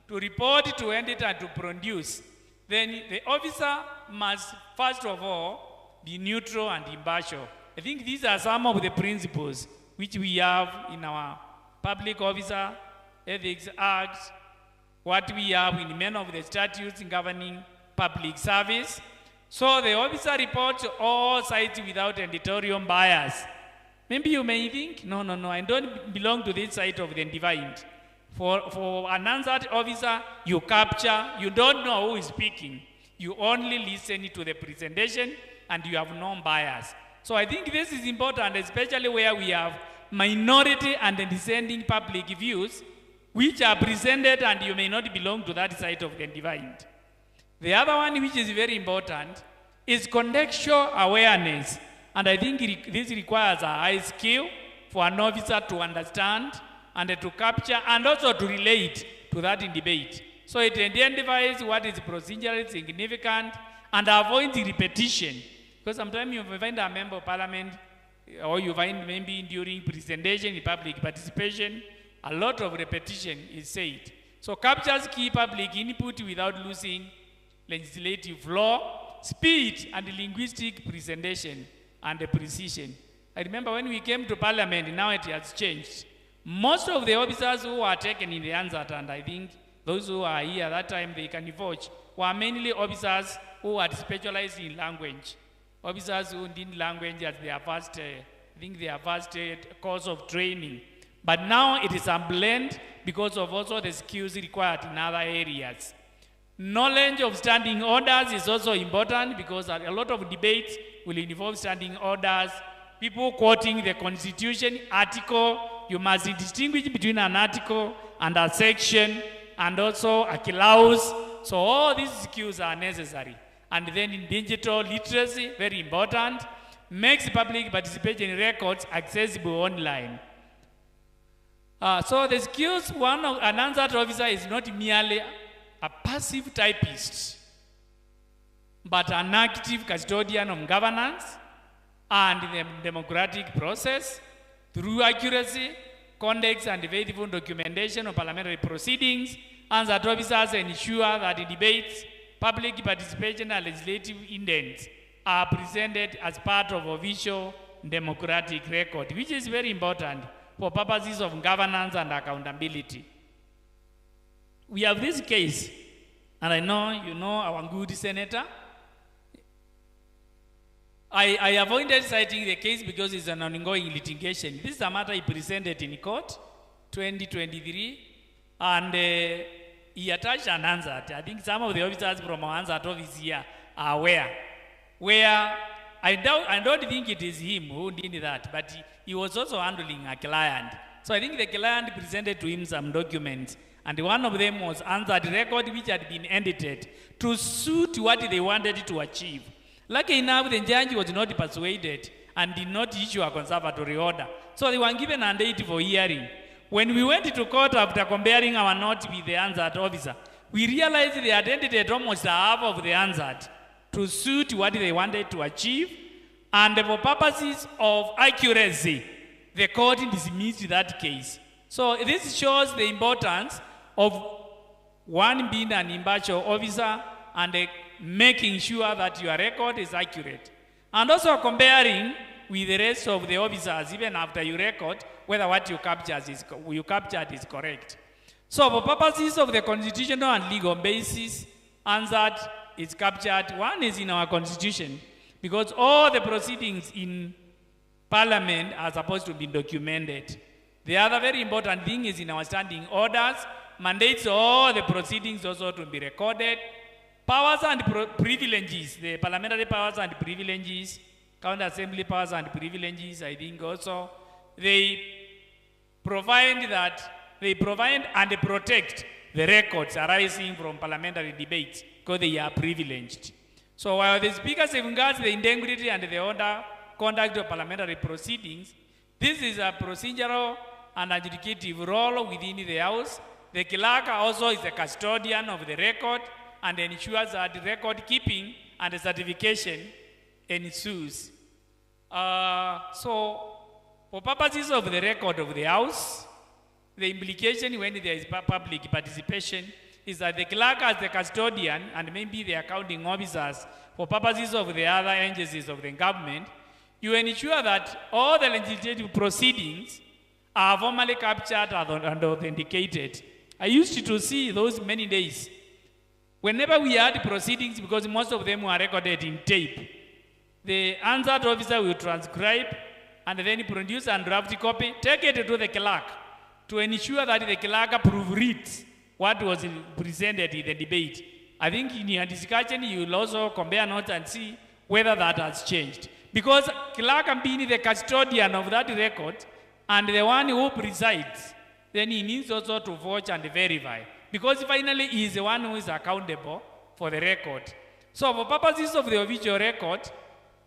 to report, to edit, and to produce, then the officer must, first of all, be neutral and impartial. I think these are some of the principles which we have in our Public Officer Ethics Act, what we have in many of the statutes governing public service. So the officer reports all sides without editorial bias. Maybe you may think, no, I don't belong to this side of the divine. For an Hansard officer, you capture, you don't know who is speaking. You only listen to the presentation and you have no bias. So I think this is important, especially where we have minority and dissenting public views, which are presented and you may not belong to that side of the divine. The other one, which is very important, is contextual awareness. And I think this requires a high skill for an officer to understand and to capture and also to relate to that in debate. So it identifies what is procedurally significant and avoids repetition. Because sometimes you find a member of parliament, or you find maybe during presentation, in public participation, a lot of repetition is said. So captures key public input without losing legislative law, speed, and linguistic presentation and precision. I remember when we came to parliament, now it has changed. Most of the officers who were taken in the Hansard, and I think those who are here at that time, they can divulge, were mainly officers who had specialized in language. Officers who did language as their first, course of training. But now it is a blend because of also the skills required in other areas. Knowledge of standing orders is also important because a lot of debates will involve standing orders. People quoting the Constitution article, you must distinguish between an article and a section and also a clause. So all these skills are necessary. And then in digital literacy, very important, makes public participation in records accessible online. So the skills, an Hansard officer is not merely a passive typist, but an active custodian of governance and the democratic process through accuracy, conduct, and faithful documentation of parliamentary proceedings. Hansard officers ensure that the debates, public participation, and legislative intents are presented as part of official democratic record, which is very important for purposes of governance and accountability. We have this case, and I know you know our good senator. I avoided citing the case because it's an ongoing litigation. This is a matter he presented in court, 2023, and he attached an Hansard. I think some of the officers from our Hansard office here are aware. Where I don't think it is him who did that, but he was also handling a client. So I think the client presented to him some documents, and one of them was Hansard record which had been edited to suit what they wanted to achieve. Lucky enough, the judge was not persuaded and did not issue a conservatory order. So they were given a date for hearing. When we went to court after comparing our notes with the Hansard officer, we realized they had edited almost half of the Hansard to suit what they wanted to achieve, and for purposes of accuracy, the court dismissed that case. So this shows the importance of one being an impartial officer and making sure that your record is accurate. And also comparing with the rest of the officers, even after you record, whether what you captured is correct. So for purposes of the constitutional and legal basis, Hansard is captured. One is in our constitution, because all the proceedings in Parliament are supposed to be documented. The other very important thing is in our standing orders, mandates all the proceedings also to be recorded. Powers and privileges, the parliamentary powers and privileges, county assembly powers and privileges, I think also, they provide and protect the records arising from parliamentary debates because they are privileged. So while the Speaker safeguards the integrity and the order conduct of parliamentary proceedings, this is a procedural and adjudicative role within the House. The clerk also is the custodian of the record and ensures that the record keeping and the certification ensues. So for purposes of the record of the House, the implication when there is public participation is that the clerk as the custodian and maybe the accounting officers for purposes of the other agencies of the government, you ensure that all the legislative proceedings are formally captured and authenticated. I used to see those many days. Whenever we had proceedings, because most of them were recorded in tape, the Hansard officer will transcribe and then produce a draft copy, take it to the clerk to ensure that the clerk proofreads what was presented in the debate. I think in your discussion, you will also compare notes and see whether that has changed. Because clerk being the custodian of that record and the one who presides, then he needs also to watch and verify. Because finally, he is the one who is accountable for the record. So for purposes of the official record,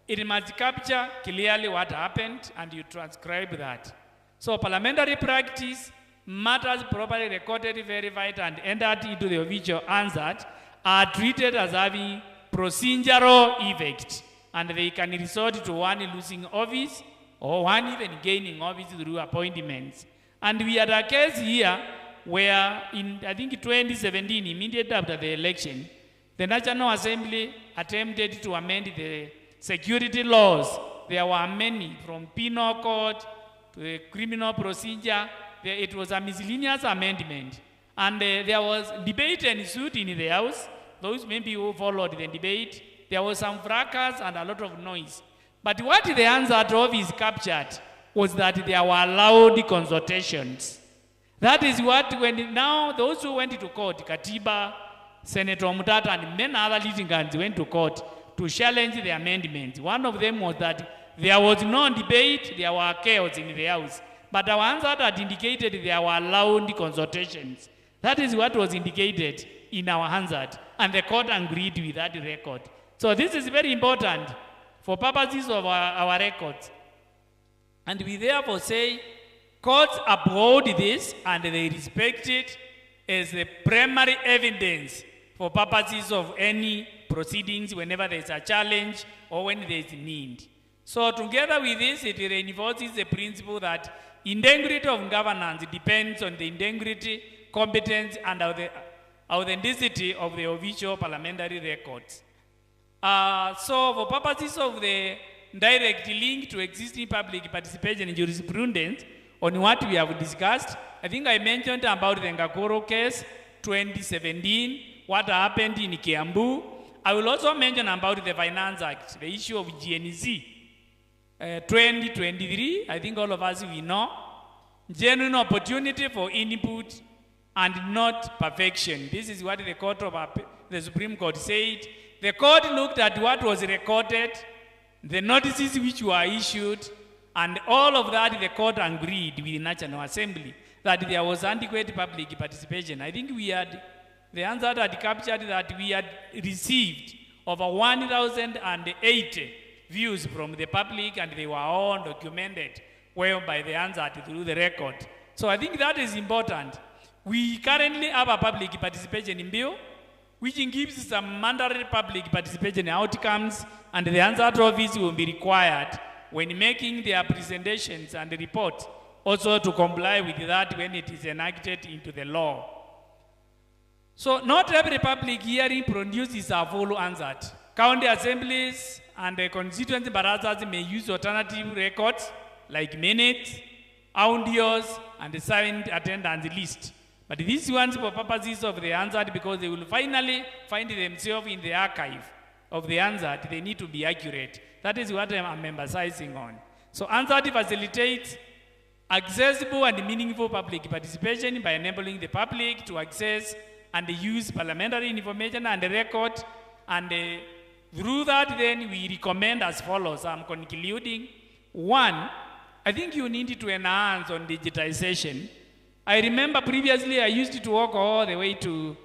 it must capture clearly what happened and you transcribe that. So parliamentary practice, matters properly recorded, verified, and entered into the official Hansard are treated as having procedural effect, and they can resort to one losing office or one even gaining office through appointments. And we had a case here where in, I think 2017, immediately after the election, the National Assembly attempted to amend the security laws. There were many, from penal code to the criminal procedure, it was a miscellaneous amendment. And there was debate ensued in the House. Those maybe who followed the debate, there was some fracas and a lot of noise. But what the Hansard office captured was that there were loud consultations. That is what, when now those who went to court, Katiba, Senator Mutata, and many other litigants went to court to challenge the amendment. One of them was that there was no debate, there were chaos in the House. But our Hansard had indicated there were loud consultations. That is what was indicated in our Hansard, and the court agreed with that record. So this is very important for purposes of our records. And we therefore say, courts uphold this and they respect it as the primary evidence for purposes of any proceedings whenever there is a challenge or when there is need. So together with this, it reinforces the principle that integrity of governance depends on the integrity, competence, and authenticity of the official parliamentary records. So for purposes of the direct link to existing public participation in jurisprudence on what we have discussed, I think I mentioned about the Ngakoro case, 2017, what happened in Kiambu. I will also mention about the Finance Act, the issue of GNZ, 2023, I think all of us we know, genuine opportunity for input and not perfection. This is what the Supreme Court said. The court looked at what was recorded, the notices which were issued, and all of that the court agreed with the National Assembly that there was adequate public participation. I think the answer had captured that we had received over 1,080 views from the public, and they were all documented well by the answer through the record. So I think that is important. We currently have a public participation in bill, which gives some mandatory public participation outcomes, and the Hansard office will be required when making their presentations and reports also to comply with that when it is enacted into the law. So not every public hearing produces a full Hansard. County assemblies and the constituency barazas may use alternative records like minutes, audios, and the signed attendance list. But these ones for purposes of the Hansard, because they will finally find themselves in the archive of the Hansard, they need to be accurate. That is what I'm emphasizing on. So Hansard facilitates accessible and meaningful public participation by enabling the public to access and use parliamentary information and record. And through that, then we recommend as follows. I'm concluding. One, I think you need to enhance on digitization. I remember previously I used to walk all the way to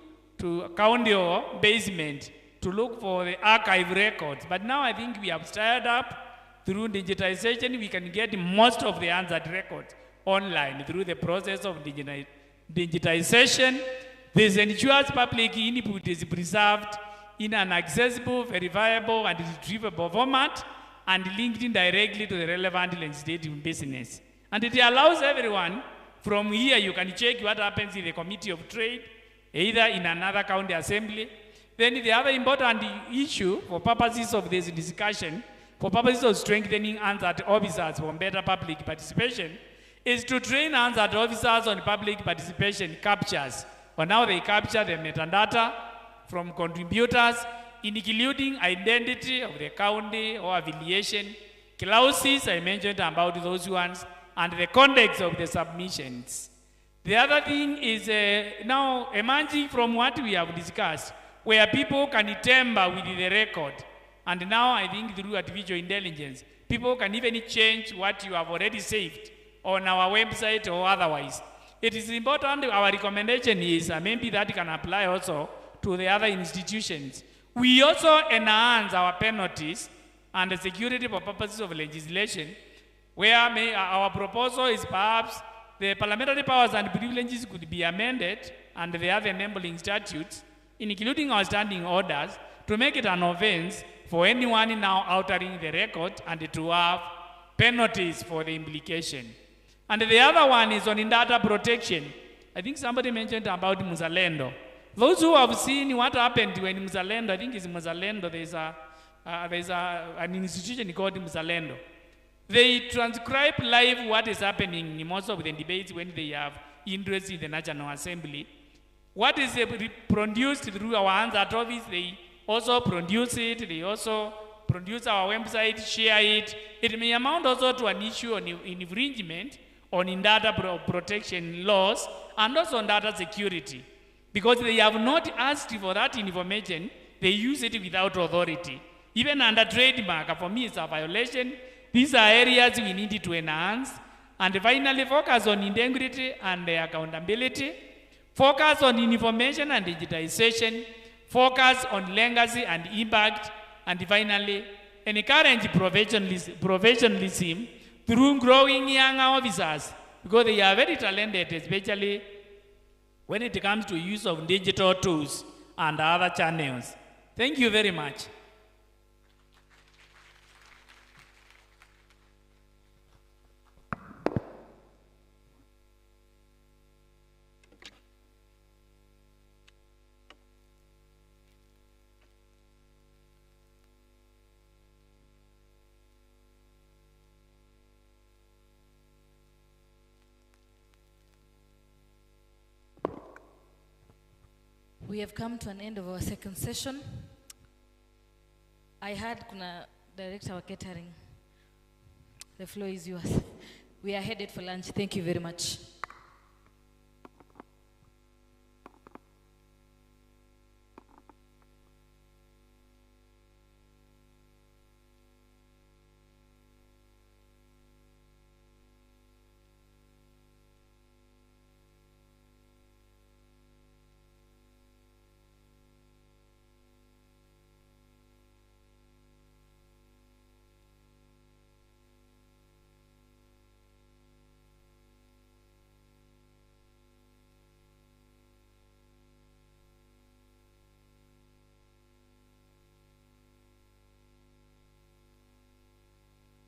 county or basement to look for the archive records. But now I think we have started up through digitization. We can get most of the Hansard records online through the process of digitization. This ensures public input is preserved in an accessible, verifiable, and retrievable format and linked in directly to the relevant legislative business. And it allows everyone. From here, you can check what happens in the Committee of Trade, either in another county assembly. Then the other important issue for purposes of this discussion, for purposes of strengthening Hansard officers for better public participation, is to train Hansard officers on public participation captures, on how they capture the metadata from contributors, including identity of the county or affiliation, clauses, I mentioned about those ones, and the context of the submissions. The other thing is now emerging from what we have discussed, where people can tamper with the record. And now I think through artificial intelligence, people can even change what you have already saved on our website or otherwise. It is important, our recommendation is, maybe that can apply also to the other institutions. We also enhance our penalties and the security for purposes of legislation, where our proposal is perhaps the parliamentary powers and privileges could be amended and the other enabling statutes, including our standing orders, to make it an offense for anyone now altering the record and to have penalties for the implication. And the other one is on data protection. I think somebody mentioned about Muzalendo. Those who have seen what happened when Muzalendo, I think it's Muzalendo, there's an institution called Muzalendo. They transcribe live what is happening in most of the debates when they have interest in the National Assembly. What is produced through our Hansard office, they also produce it, they also produce our website, share it. It may amount also to an issue on infringement on data protection laws and also on data security. Because they have not asked for that information, they use it without authority. Even under trademark, for me it's a violation. These are areas we need to enhance. And finally, focus on integrity and accountability. Focus on information and digitization. Focus on legacy and impact. And finally, encourage professionalism through growing young officers, because they are very talented, especially when it comes to use of digital tools and other channels. Thank you very much. We have come to an end of our second session. I heard kuna director wa catering. The floor is yours. We are headed for lunch. Thank you very much.